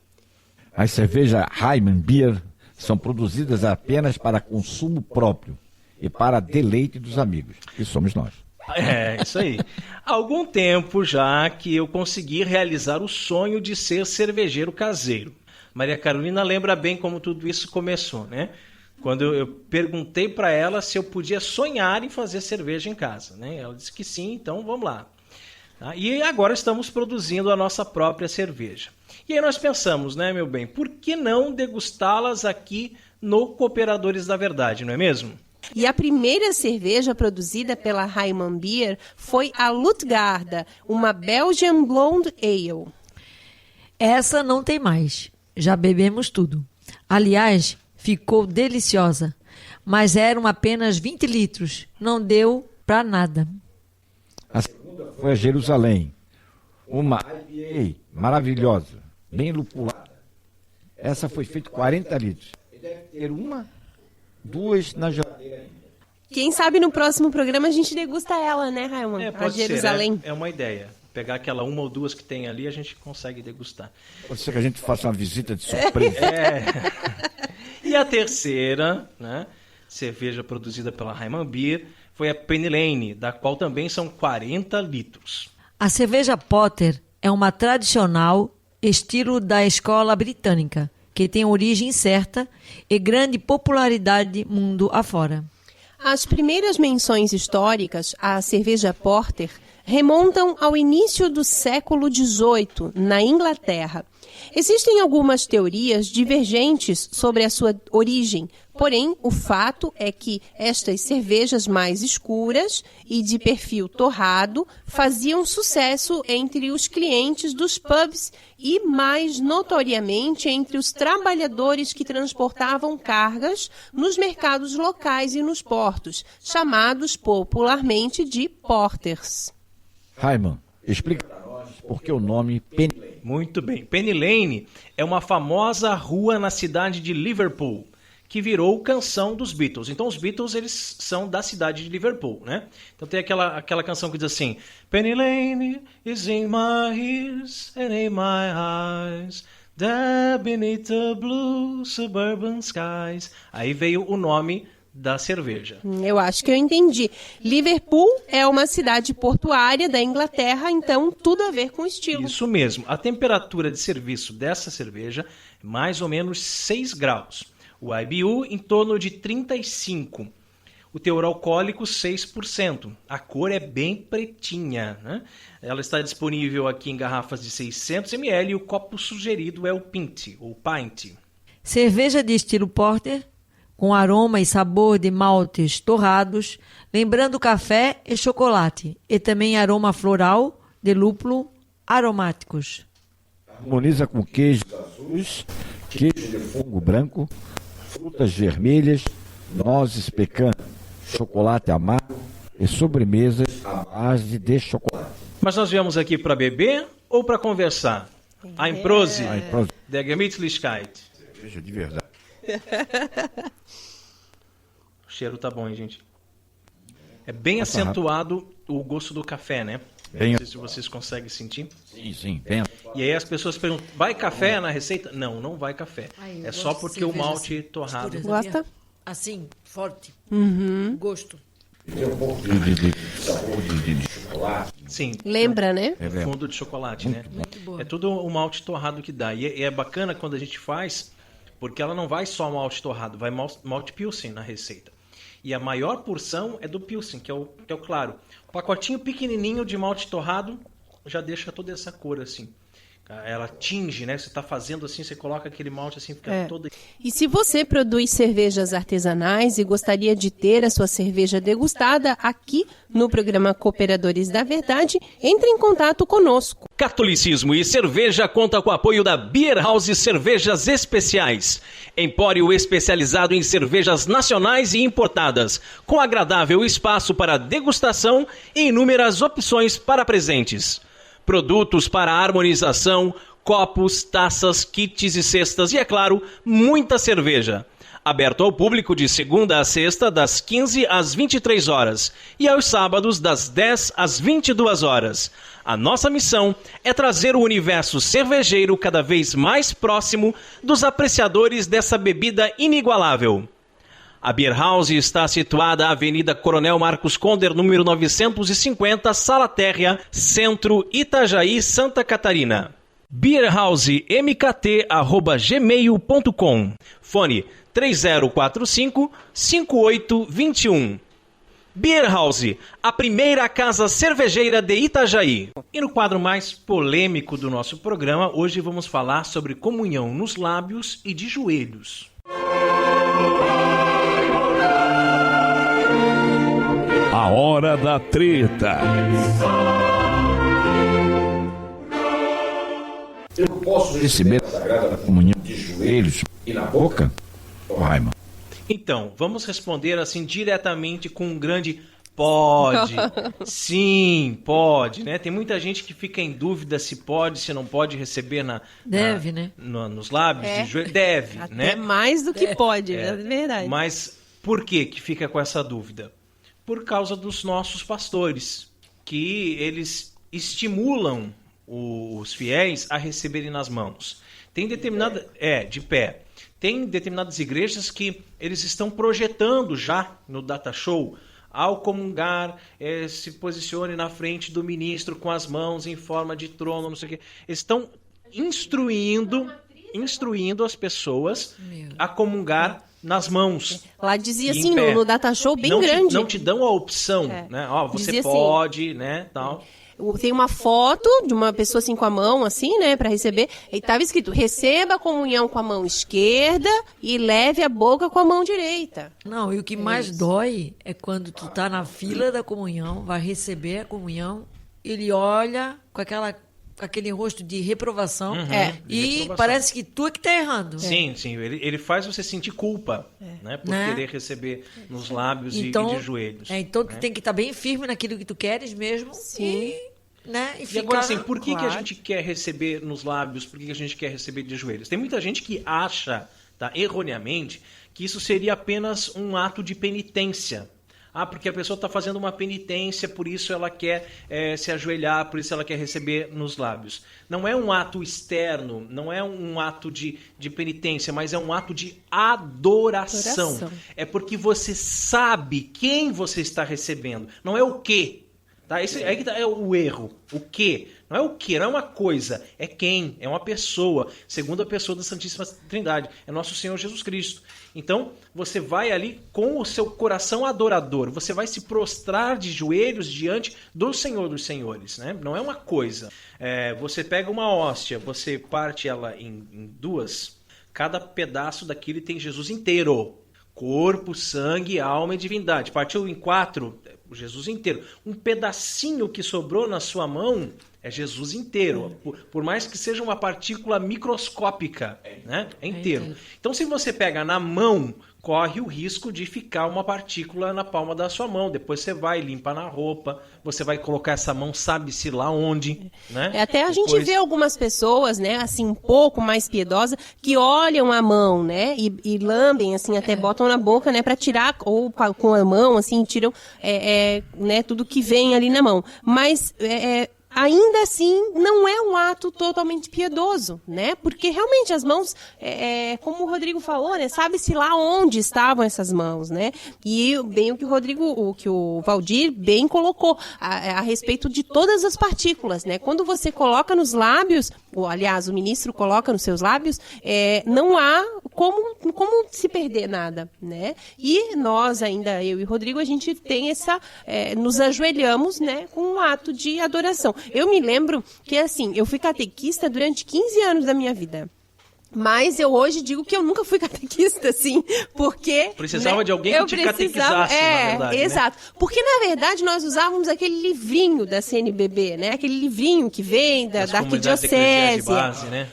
As cervejas Hyman Beer são produzidas apenas para consumo próprio e para deleite dos amigos, que somos nós. É, isso aí. Há algum tempo já que eu consegui realizar o sonho de ser cervejeiro caseiro. Maria Carolina lembra bem como tudo isso começou, né? Quando eu perguntei para ela se eu podia sonhar em fazer cerveja em casa, né? Ela disse que sim, então vamos lá. Tá? E agora estamos produzindo a nossa própria cerveja. E aí nós pensamos, né, meu bem, por que não degustá-las aqui no Cooperadores da Verdade, não é mesmo? E a primeira cerveja produzida pela Hyman Beer foi a Lutgarda, uma Belgian Blonde Ale. Essa não tem mais. Já bebemos tudo. Aliás, ficou deliciosa. Mas eram apenas 20 litros. Não deu para nada. A segunda foi a Jerusalém, uma IPA maravilhosa, bem lupulada. Essa foi feita 40 litros. E deve ter duas na geladeira ainda. Quem sabe no próximo programa a gente degusta ela, né, Raimundo? A Jerusalém. É uma ideia. Pegar aquela uma ou duas que tem ali, a gente consegue degustar. Pode ser que a gente faça uma visita de surpresa. E a terceira, né, cerveja produzida pela Hyman Beer foi a Penny Lane, da qual também são 40 litros. A cerveja Porter é uma tradicional estilo da escola britânica, que tem origem certa e grande popularidade mundo afora. As primeiras menções históricas à cerveja Porter remontam ao início do século XVIII, na Inglaterra. Existem algumas teorias divergentes sobre a sua origem, porém, o fato é que estas cervejas mais escuras e de perfil torrado faziam sucesso entre os clientes dos pubs e, mais notoriamente, entre os trabalhadores que transportavam cargas nos mercados locais e nos portos, chamados popularmente de porters. Hyman, explica para nós por que o nome Penny Lane. Muito bem. Penny Lane é uma famosa rua na cidade de Liverpool, que virou canção dos Beatles. Então os Beatles, eles são da cidade de Liverpool, né? Então tem aquela canção que diz assim: Penny Lane is in my ears and in my eyes, there beneath the blue suburban skies. Aí veio o nome da cerveja. Eu acho que eu entendi. Liverpool é uma cidade portuária da Inglaterra, então tudo a ver com o estilo. Isso mesmo. A temperatura de serviço dessa cerveja é mais ou menos 6 graus. O IBU em torno de 35. O teor alcoólico 6%. A cor é bem pretinha, né? Ela está disponível aqui em garrafas de 600 ml e o copo sugerido é o Pint, ou Pint. Cerveja de estilo Porter, com aroma e sabor de maltes torrados, lembrando café e chocolate, e também aroma floral de lúpulo aromáticos. Harmoniza com queijos azuis, queijo de fungo branco, frutas vermelhas, nozes pecanas, chocolate amargo e sobremesas à base de chocolate. Mas nós viemos aqui para beber ou para conversar? Ein Prosit, der Gemütlichkeit. Cerveja de verdade. O cheiro tá bom, hein, gente? É bem acentuado o gosto do café, né? Bem... Não sei se vocês conseguem sentir. Sim, bem. E aí as pessoas perguntam, vai café na receita? Não, não vai café. É só porque o malte torrado... Gosta? Assim, forte. Gosto. Tem um pouco de sabor de chocolate. Sim. Lembra, né? Fundo de chocolate, né? Muito boa. É tudo o malte torrado que dá. E é bacana quando a gente faz, porque ela não vai só malte torrado, vai malte Pilsen na receita. E a maior porção é do Pilsen, que é o claro. O pacotinho pequenininho de malte torrado já deixa toda essa cor assim. ela tinge, né? Você está fazendo assim, você coloca aquele malte assim, fica todo... E se você produz cervejas artesanais e gostaria de ter a sua cerveja degustada aqui no programa Cooperadores da Verdade, entre em contato conosco. Catolicismo e Cerveja conta com o apoio da Beer House Cervejas Especiais. Empório especializado em cervejas nacionais e importadas, com agradável espaço para degustação e inúmeras opções para presentes. Produtos para harmonização, copos, taças, kits e cestas e, é claro, muita cerveja. Aberto ao público de segunda a sexta, das 15 às 23 horas e aos sábados, das 10 às 22 horas. A nossa missão é trazer o universo cervejeiro cada vez mais próximo dos apreciadores dessa bebida inigualável. A Beer House está situada na Avenida Coronel Marcos Conder, número 950, Sala Térrea, Centro, Itajaí, Santa Catarina. beerhousemkt@gmail.com. Fone 3045-5821. Beer House, a primeira casa cervejeira de Itajaí. E no quadro mais polêmico do nosso programa, hoje vamos falar sobre comunhão nos lábios e de joelhos. A hora da treta. Eu posso receber a Sagrada Comunhão de joelhos e na boca? Raimundo. Então, vamos responder assim diretamente com um grande pode. Sim, pode, né? Tem muita gente que fica em dúvida se pode, se não pode receber nos lábios de joelho. Deve, Até né? mais do que pode, é verdade. Mas por que fica com essa dúvida? Por causa dos nossos pastores, que eles estimulam os fiéis a receberem nas mãos. Tem determinada... de pé. Tem determinadas igrejas que eles estão projetando já no data show, ao comungar, se posicione na frente do ministro com as mãos em forma de trono, não sei o quê. Eles estão instruindo as pessoas a comungar nas mãos. Lá dizia assim, no data show bem grande. Não te dão a opção, né? Ó, você dizia pode, assim, né, tal. Tem uma foto de uma pessoa assim com a mão, assim, né, para receber. E estava escrito, receba a comunhão com a mão esquerda e leve a boca com a mão direita. Não, e o que mais dói é quando tu tá na fila da comunhão, vai receber a comunhão, ele olha com aquele rosto de reprovação parece que tu é que tá errando. Sim, ele faz você sentir culpa, né, por querer receber nos lábios e de joelhos. Então tu tem que estar bem firme naquilo que tu queres mesmo. Sim. E agora assim, por que a gente quer receber nos lábios, por que a gente quer receber de joelhos? Tem muita gente que acha, erroneamente, que isso seria apenas um ato de penitência. Porque a pessoa está fazendo uma penitência, por isso ela quer se ajoelhar, por isso ela quer receber nos lábios. Não é um ato externo, não é um ato de penitência, mas é um ato de adoração. É porque você sabe quem você está recebendo, não é o quê. Tá? Esse aí que tá, é o erro. O quê? Não é o quê, não é uma coisa, é quem, é uma pessoa, segunda pessoa da Santíssima Trindade, é nosso Senhor Jesus Cristo. Então, você vai ali com o seu coração adorador, você vai se prostrar de joelhos diante do Senhor dos Senhores, né? Não é uma coisa. Você pega uma hóstia, você parte ela em duas, cada pedaço daquilo tem Jesus inteiro. Corpo, sangue, alma e divindade. Partiu em 4, Jesus inteiro. Um pedacinho que sobrou na sua mão é Jesus inteiro. Por mais que seja uma partícula microscópica, né? É inteiro. Então, se você pega na mão, corre o risco de ficar uma partícula na palma da sua mão. Depois você vai limpar na roupa, você vai colocar essa mão, sabe-se lá onde, né? Até a gente vê algumas pessoas, né, assim, um pouco mais piedosas, que olham a mão, né, e lambem, assim, até botam na boca, né, para tirar, ou com a mão, assim, tiram, né, tudo que vem ali na mão. Mas, ainda assim, não é um ato totalmente piedoso, né? Porque realmente as mãos, como o Rodrigo falou, né? Sabe-se lá onde estavam essas mãos, né? E bem o que o Valdir bem colocou a respeito de todas as partículas, né? Quando você coloca nos lábios, ou aliás, o ministro coloca nos seus lábios, não há como se perder nada, né? E nós ainda, eu e o Rodrigo, a gente tem nos ajoelhamos, né, com um ato de adoração. Eu me lembro que, assim, eu fui catequista durante 15 anos da minha vida. Mas eu hoje digo que eu nunca fui catequista, assim, porque... Precisava de alguém que te catequizasse, na verdade, exato. Né? Porque, na verdade, nós usávamos aquele livrinho da CNBB, né? Aquele livrinho que vem da arquidiocese. De base, né?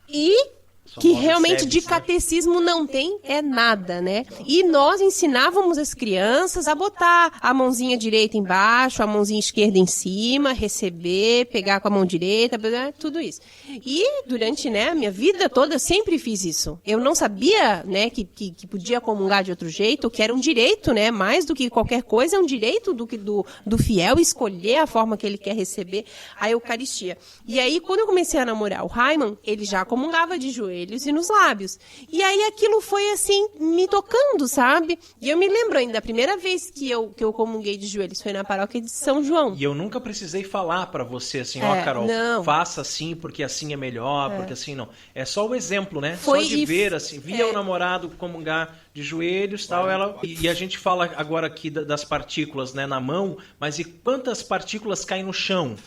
E... que realmente de catecismo não tem nada, né? E nós ensinávamos as crianças a botar a mãozinha direita embaixo, a mãozinha esquerda em cima, receber, pegar com a mão direita, tudo isso. E durante, né, a minha vida toda eu sempre fiz isso. Eu não sabia, né, que podia comungar de outro jeito, que era um direito, né? Mais do que qualquer coisa, é um direito do fiel escolher a forma que ele quer receber a Eucaristia. E aí, quando eu comecei a namorar o Raiman, ele já comungava de joelho e nos lábios. E aí aquilo foi assim, me tocando, sabe? E eu me lembro ainda, a primeira vez que eu comunguei de joelhos foi na paróquia de São João. E eu nunca precisei falar pra você assim, Carol, não. Faça assim porque assim é melhor, porque assim não. É só o exemplo, né? Foi só de ver, assim, via o namorado comungar de joelhos, tal, e a gente fala agora aqui das partículas, né, na mão, mas e quantas partículas caem no chão?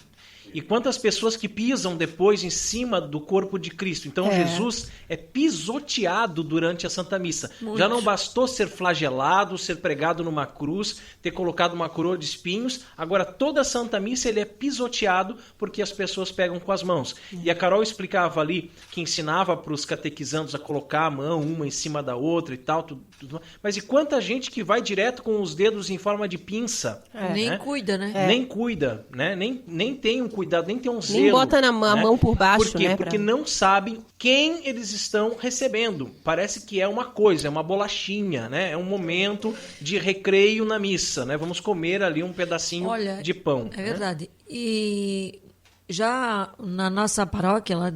E quantas pessoas que pisam depois em cima do corpo de Cristo. Então Jesus é pisoteado durante a Santa Missa. Muito. Já não bastou ser flagelado, ser pregado numa cruz, ter colocado uma coroa de espinhos. Agora toda a Santa Missa ele é pisoteado porque as pessoas pegam com as mãos. E a Carol explicava ali que ensinava para os catequizandos a colocar a mão uma em cima da outra e tal. Tudo. Mas e quanta gente que vai direto com os dedos em forma de pinça? Nem cuida, né? Nem cuida, né? Nem tem um cuidado, nem tem um zelo. Nem bota a mão por baixo, por quê? né? Porque não sabem quem eles estão recebendo. Parece que é uma coisa, é uma bolachinha, né? É um momento de recreio na missa, né? Vamos comer ali um pedacinho de pão. É verdade. E já na nossa paróquia lá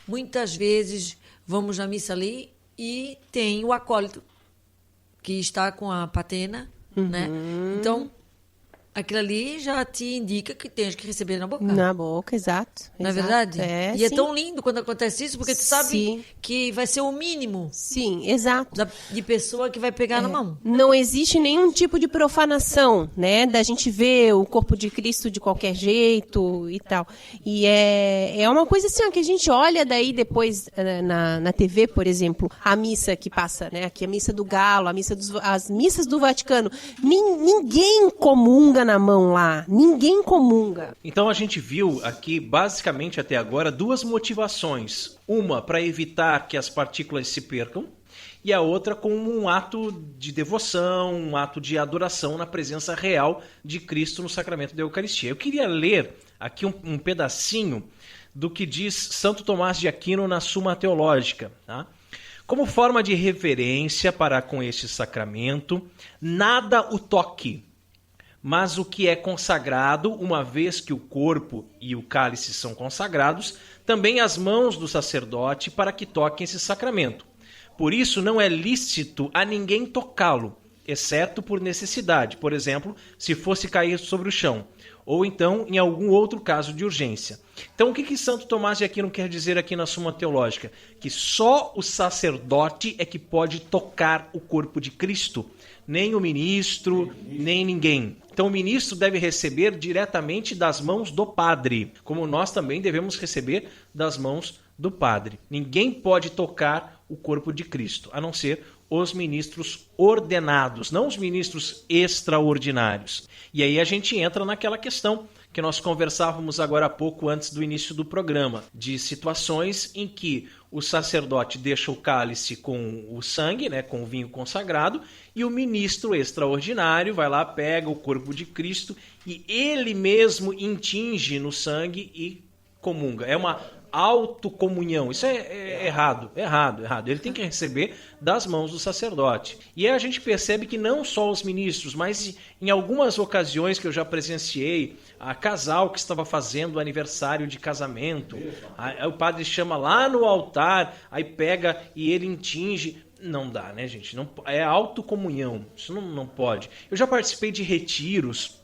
muitas vezes vamos na missa ali e tem o acólito que está com a patena, né? Então aquilo ali já te indica que tens que receber na boca. Na boca, exato. Não é verdade? E sim. É tão lindo quando acontece isso, porque tu sabe que vai ser o mínimo. Sim, exato. De pessoa que vai pegar na mão. Não existe nenhum tipo de profanação, né? Da gente ver o corpo de Cristo de qualquer jeito e tal. E é uma coisa assim, ó, que a gente olha daí depois na TV, por exemplo, a missa que passa, né? Aqui a missa do Galo, as missas do Vaticano. Ninguém comunga na mão lá. Ninguém comunga. Então a gente viu aqui, basicamente até agora, duas motivações. Uma para evitar que as partículas se percam e a outra como um ato de devoção, um ato de adoração na presença real de Cristo no sacramento da Eucaristia. Eu queria ler aqui um pedacinho do que diz Santo Tomás de Aquino na Suma Teológica, tá? Como forma de reverência para com este sacramento, nada o toque, mas o que é consagrado, uma vez que o corpo e o cálice são consagrados, também as mãos do sacerdote para que toquem esse sacramento. Por isso não é lícito a ninguém tocá-lo, exceto por necessidade, por exemplo, se fosse cair sobre o chão, ou então em algum outro caso de urgência. Então o que Santo Tomás de Aquino quer dizer aqui na Suma Teológica? Que só o sacerdote é que pode tocar o corpo de Cristo, nem o ministro, nem ninguém. Então o ministro deve receber diretamente das mãos do padre, como nós também devemos receber das mãos do padre. Ninguém pode tocar o corpo de Cristo, a não ser os ministros ordenados, não os ministros extraordinários. E aí a gente entra naquela questão que nós conversávamos agora há pouco antes do início do programa, de situações em que o sacerdote deixa o cálice com o sangue, né, com o vinho consagrado, e o ministro extraordinário vai lá, pega o corpo de Cristo e ele mesmo intinge no sangue e comunga. É uma autocomunhão. Isso é errado. Ele tem que receber das mãos do sacerdote. E aí a gente percebe que não só os ministros, mas em algumas ocasiões que eu já presenciei, a casal que estava fazendo aniversário de casamento, aí o padre chama lá no altar, aí pega e ele intinge. Não dá, né, gente? Não, é autocomunhão. Isso não pode. Eu já participei de retiros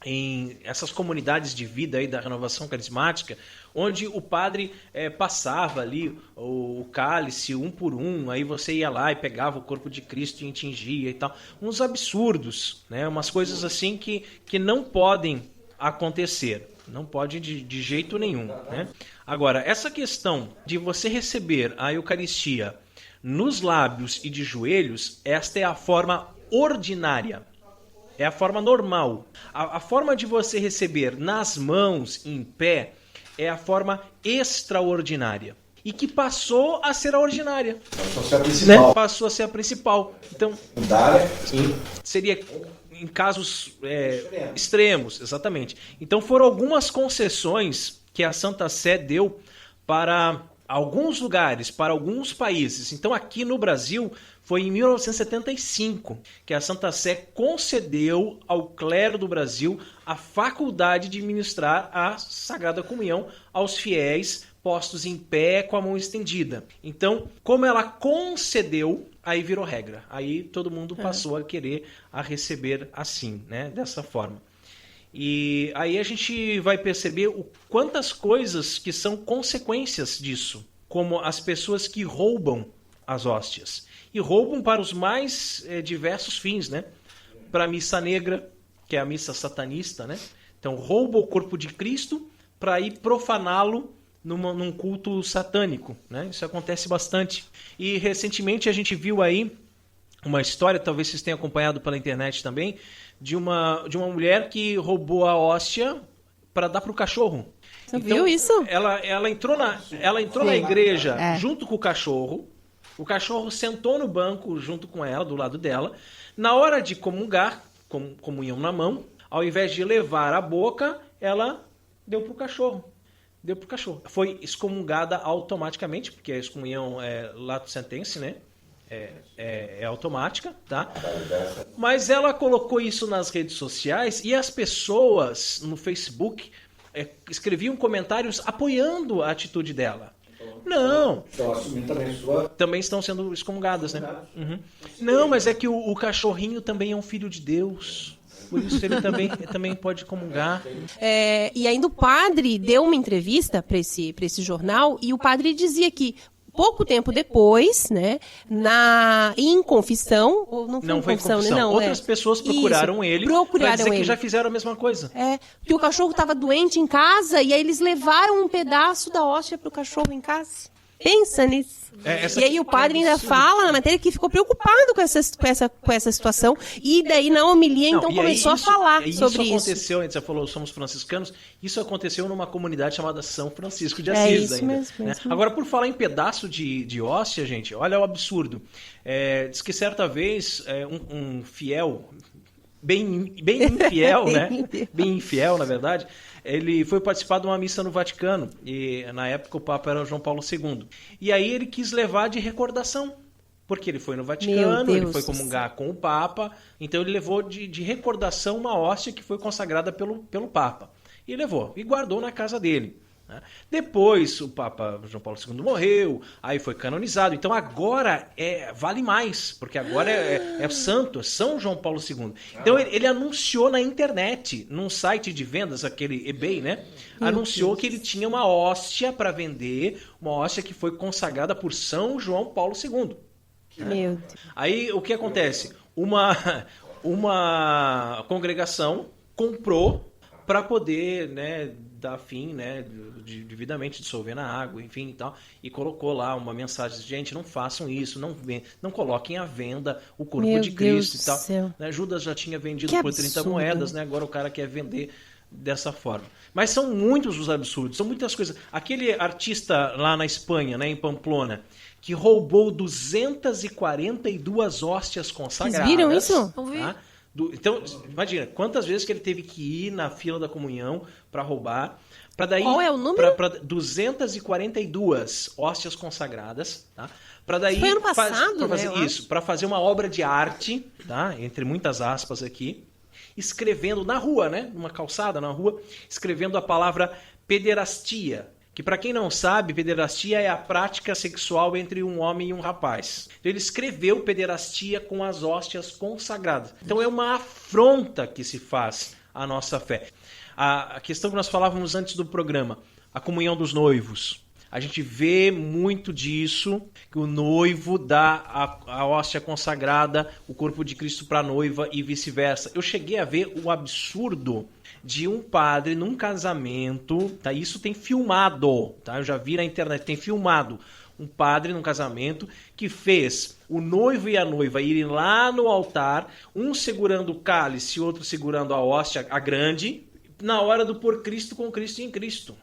em essas comunidades de vida aí da renovação carismática, onde o padre passava ali o cálice um por um, aí você ia lá e pegava o corpo de Cristo e tingia e tal. Uns absurdos, né? Umas coisas assim que não podem acontecer. Não pode de jeito nenhum, né? Agora, essa questão de você receber a Eucaristia nos lábios e de joelhos, esta é a forma ordinária. É a forma normal. A forma de você receber nas mãos, em pé, é a forma extraordinária. E que passou a ser a ordinária. Passou a ser a principal. Né? Passou a ser a principal. Então, seria em casos extremos, exatamente. Então foram algumas concessões que a Santa Sé deu para alguns lugares, para alguns países. Então aqui no Brasil foi em 1975 que a Santa Sé concedeu ao clero do Brasil a faculdade de ministrar a Sagrada Comunhão aos fiéis postos em pé com a mão estendida. Então, como ela concedeu, aí virou regra. Aí todo mundo passou a querer a receber assim, né? Dessa forma. E aí a gente vai perceber quantas coisas que são consequências disso, como as pessoas que roubam as hóstias. E roubam para os mais diversos fins, né? Para a missa negra, que é a missa satanista, né? Então rouba o corpo de Cristo para ir profaná-lo num culto satânico, né? Isso acontece bastante. E recentemente a gente viu aí uma história, talvez vocês tenham acompanhado pela internet também, de uma mulher que roubou a hóstia para dar para o cachorro. Você viu isso? Ela entrou na igreja junto com o cachorro sentou no banco junto com ela, do lado dela. Na hora de comungar, comunhão na mão, ao invés de levar à boca, ela deu para o cachorro. Foi excomungada automaticamente, porque a excomunhão é lato sentense, né? É automática, tá? Mas ela colocou isso nas redes sociais e as pessoas no Facebook escreviam comentários apoiando a atitude dela. Não. Estão assumindo também sua... Também estão sendo excomungadas, né? Uhum. Não, mas é que o cachorrinho também é um filho de Deus. Por isso ele também pode comungar. E ainda o padre deu uma entrevista para esse jornal e o padre dizia que pouco tempo depois, né, em confissão, ou não foi em confissão, né? Não, outras pessoas procuraram ele para dizer que já fizeram a mesma coisa. Que o cachorro estava doente em casa e aí eles levaram um pedaço da hóstia para o cachorro em casa. Pensa nisso. E aí o padre ainda fala na matéria que ficou preocupado com essa situação e daí na homilia então começou a falar sobre isso. Isso aconteceu, você falou, somos franciscanos, isso aconteceu numa comunidade chamada São Francisco de Assis ainda. Mesmo. Agora, por falar em pedaço de hóstia, gente, olha o absurdo. Diz que certa vez um fiel, bem infiel, né? Bem infiel, na verdade, ele foi participar de uma missa no Vaticano, e na época o Papa era João Paulo II. E aí ele quis levar de recordação, porque ele foi no Vaticano, ele foi comungar com o Papa, então ele levou de recordação uma hóstia que foi consagrada pelo Papa. E levou, e guardou na casa dele. Depois o Papa João Paulo II morreu, aí foi canonizado, então agora vale mais, porque agora é santo, é São João Paulo II. Então ele anunciou na internet, num site de vendas, aquele eBay, né? Anunciou que ele tinha uma hóstia para vender, uma hóstia que foi consagrada por São João Paulo II. Meu Deus. Aí o que acontece? Uma congregação comprou para poder, né, dar fim, né, devidamente dissolver na água, enfim e tal, e colocou lá uma mensagem: gente, não façam isso, não coloquem à venda o corpo de Cristo e tal. Né, Judas já tinha vendido por 30 moedas, né, agora o cara quer vender dessa forma. Mas são muitos os absurdos, são muitas coisas. Aquele artista lá na Espanha, né, em Pamplona, que roubou 242 hóstias consagradas. Vocês viram isso? Tá? Então, imagina, quantas vezes que ele teve que ir na fila da comunhão para roubar. Qual é o número? 242 hóstias consagradas. Tá? Para daí foi ano passado, para fazer uma obra de arte, tá? Entre muitas aspas aqui, escrevendo na rua, né? Numa calçada na rua, escrevendo a palavra pederastia. Que, para quem não sabe, pederastia é a prática sexual entre um homem e um rapaz. Então, ele escreveu pederastia com as hóstias consagradas. Então é uma afronta que se faz à nossa fé. A questão que nós falávamos antes do programa: a comunhão dos noivos. A gente vê muito disso, que o noivo dá a hóstia consagrada, o corpo de Cristo para a noiva e vice-versa. Eu cheguei a ver o absurdo de um padre num casamento, tá? Isso tem filmado, tá? Eu já vi na internet, tem filmado. Um padre num casamento que fez o noivo e a noiva irem lá no altar, um segurando o cálice e outro segurando a hóstia, a grande, na hora do pôr Cristo com Cristo em Cristo.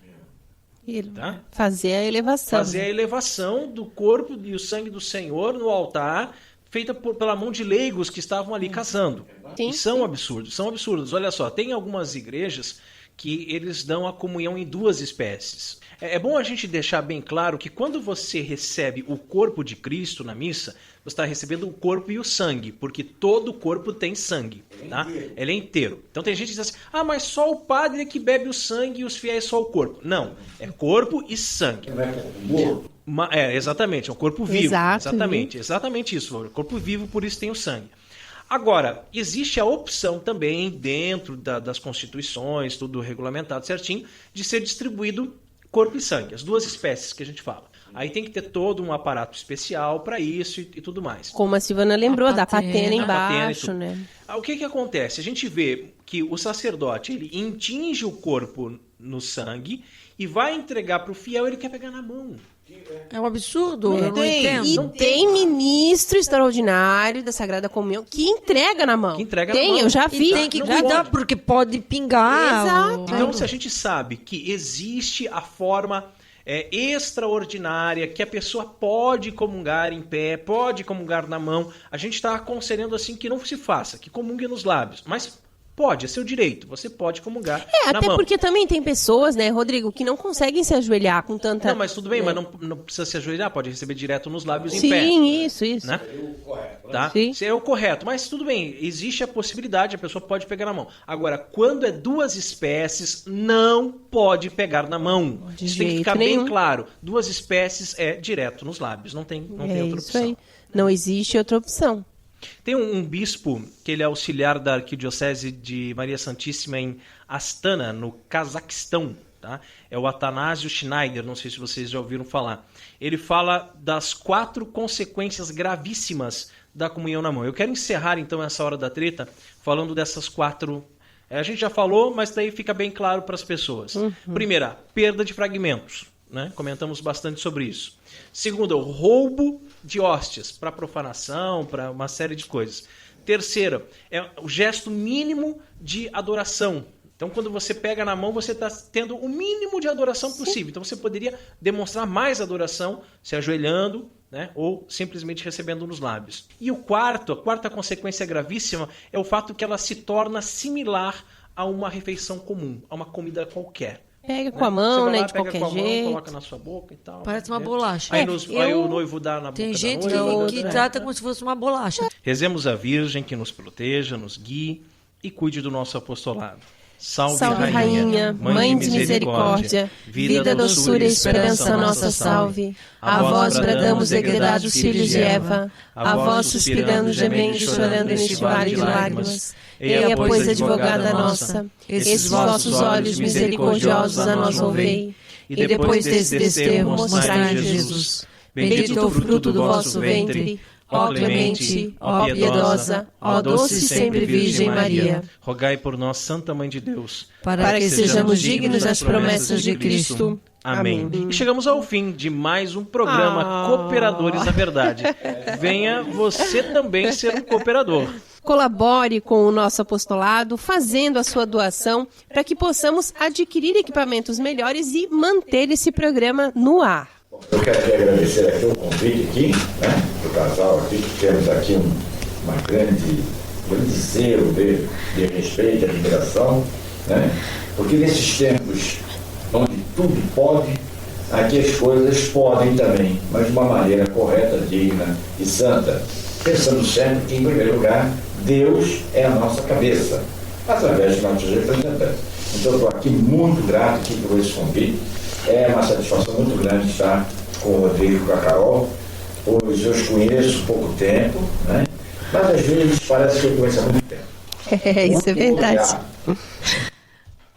Tá? Fazer a elevação. Fazer a elevação do corpo e o sangue do Senhor no altar, feita pela mão de leigos que estavam ali casando. Sim. E são absurdos, são absurdos. Olha só, tem algumas igrejas que eles dão a comunhão em 2 espécies. É bom a gente deixar bem claro que quando você recebe o corpo de Cristo na missa, você está recebendo o corpo e o sangue, porque todo corpo tem sangue, tá? Ele é inteiro. Então tem gente que diz assim, mas só o padre é que bebe o sangue e os fiéis só o corpo. Não, é corpo e sangue. Não é corpo morto? Exatamente, é um corpo vivo. Exato, exatamente isso. O corpo vivo, por isso tem o sangue. Agora, existe a opção também, dentro das constituições, tudo regulamentado certinho, de ser distribuído corpo e sangue, as 2 espécies que a gente fala. Aí tem que ter todo um aparato especial para isso e tudo mais. Como a Silvana lembrou, da patena A embaixo, patena né? O que acontece? A gente vê que o sacerdote, ele intinge o corpo no sangue e vai entregar para o fiel, ele quer pegar na mão. É um absurdo, eu não tem. entendo. E tem ministro extraordinário da Sagrada Comunhão que entrega na mão. Que entrega tem, na mão. eu já E vi. tem que não cuidar, pode. porque pode pingar. Exato. Então, se a gente sabe que existe a forma extraordinária, que a pessoa pode comungar em pé, pode comungar na mão, a gente está aconselhando assim que não se faça, que comungue nos lábios. Mas pode, é seu direito, você pode comungar na Até mão. porque também tem pessoas, né, Rodrigo, que não conseguem se ajoelhar com tanta... Não, mas tudo bem, mas não precisa se ajoelhar, pode receber direto nos lábios em Sim, pé. isso. Né? Tá? Sim. Isso é o correto, mas tudo bem, existe a possibilidade, a pessoa pode pegar na mão. Agora, quando é 2 espécies, não pode pegar na mão. De Isso tem que jeito ficar nenhum. bem claro. 2 espécies é direto nos lábios, não tem outra isso opção. aí. Não existe outra opção. Tem um bispo, que ele é auxiliar da Arquidiocese de Maria Santíssima em Astana, no Cazaquistão. Tá? É o Atanásio Schneider, não sei se vocês já ouviram falar. Ele fala das 4 consequências gravíssimas da comunhão na mão. Eu quero encerrar então essa hora da treta falando dessas 4. A gente já falou, mas daí fica bem claro para as pessoas. Primeira, perda de fragmentos. Né? Comentamos bastante sobre isso. Segunda, o roubo de hóstias para profanação, para uma série de coisas. Terceira, é o gesto mínimo de adoração. Então, quando você pega na mão, você está tendo o mínimo de adoração possível. Então, você poderia demonstrar mais adoração se ajoelhando, né? Ou simplesmente recebendo nos lábios. E a quarta consequência gravíssima é o fato que ela se torna similar a uma refeição comum, a uma comida qualquer. Pega com a mão, Você vai né, lá, de pega qualquer com a mão, jeito. coloca na sua boca e tal. Parece uma né? bolacha. Aí, aí o noivo dá na boca Tem da gente noiva, que né? trata como se fosse uma bolacha. Rezemos a Virgem que nos proteja, nos guie e cuide do nosso apostolado. Salve, Salve, Rainha, Mãe de misericórdia, vida, doçura e esperança nossa, salve. A vós bradamos, degredados filhos de Eva, a vós suspirando, gemendo e chorando neste vale de lágrimas. Eia, pois, advogada nossa, esses vossos olhos misericordiosos a nós ouvei, e depois desse desterro mostrai Jesus. Bendito o fruto do vosso ventre, ó clemente, ó piedosa, ó doce e sempre Virgem Maria. Rogai por nós, Santa Mãe de Deus, Para que sejamos dignos das promessas de Cristo. Amém. Amém. E chegamos ao fim de mais um programa Cooperadores da Verdade. Venha você também ser um cooperador. Colabore com o nosso apostolado, fazendo a sua doação, para que possamos adquirir equipamentos melhores e manter esse programa no ar. Eu quero agradecer aqui o convite aqui, né, do casal aqui, que temos aqui uma grande zelo de respeito e admiração, né, porque nesses tempos onde tudo pode, aqui as coisas podem também, mas de uma maneira correta, digna e santa, pensando sempre que, em primeiro lugar, Deus é a nossa cabeça, através de nossos representantes. Então, eu estou aqui muito grato aqui por esse convite. É uma satisfação muito grande estar com o Rodrigo e com a Carol, pois eu os conheço há pouco tempo, né? Mas às vezes parece que eu conheço há muito tempo. Isso é verdade. Obrigado.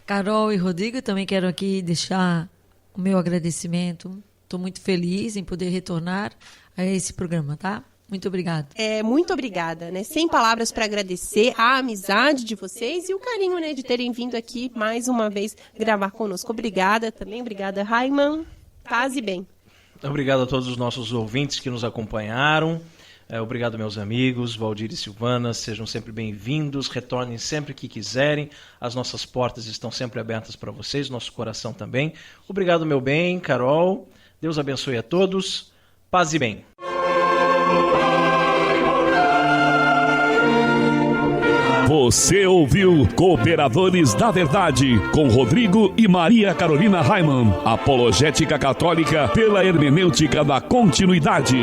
Carol e Rodrigo, também quero aqui deixar o meu agradecimento. Estou muito feliz em poder retornar a esse programa, tá? Muito obrigada. Muito obrigada, né? Sem palavras para agradecer a amizade de vocês e o carinho, né, de terem vindo aqui mais uma vez gravar conosco. Obrigada também, obrigada, Raiman. Paz e bem. Obrigado a todos os nossos ouvintes que nos acompanharam. Obrigado, meus amigos, Valdir e Silvana. Sejam sempre bem-vindos. Retornem sempre que quiserem. As nossas portas estão sempre abertas para vocês, nosso coração também. Obrigado, meu bem, Carol. Deus abençoe a todos. Paz e bem. Você ouviu Cooperadores da Verdade, com Rodrigo e Maria Carolina Raiman, apologética católica pela hermenêutica da continuidade.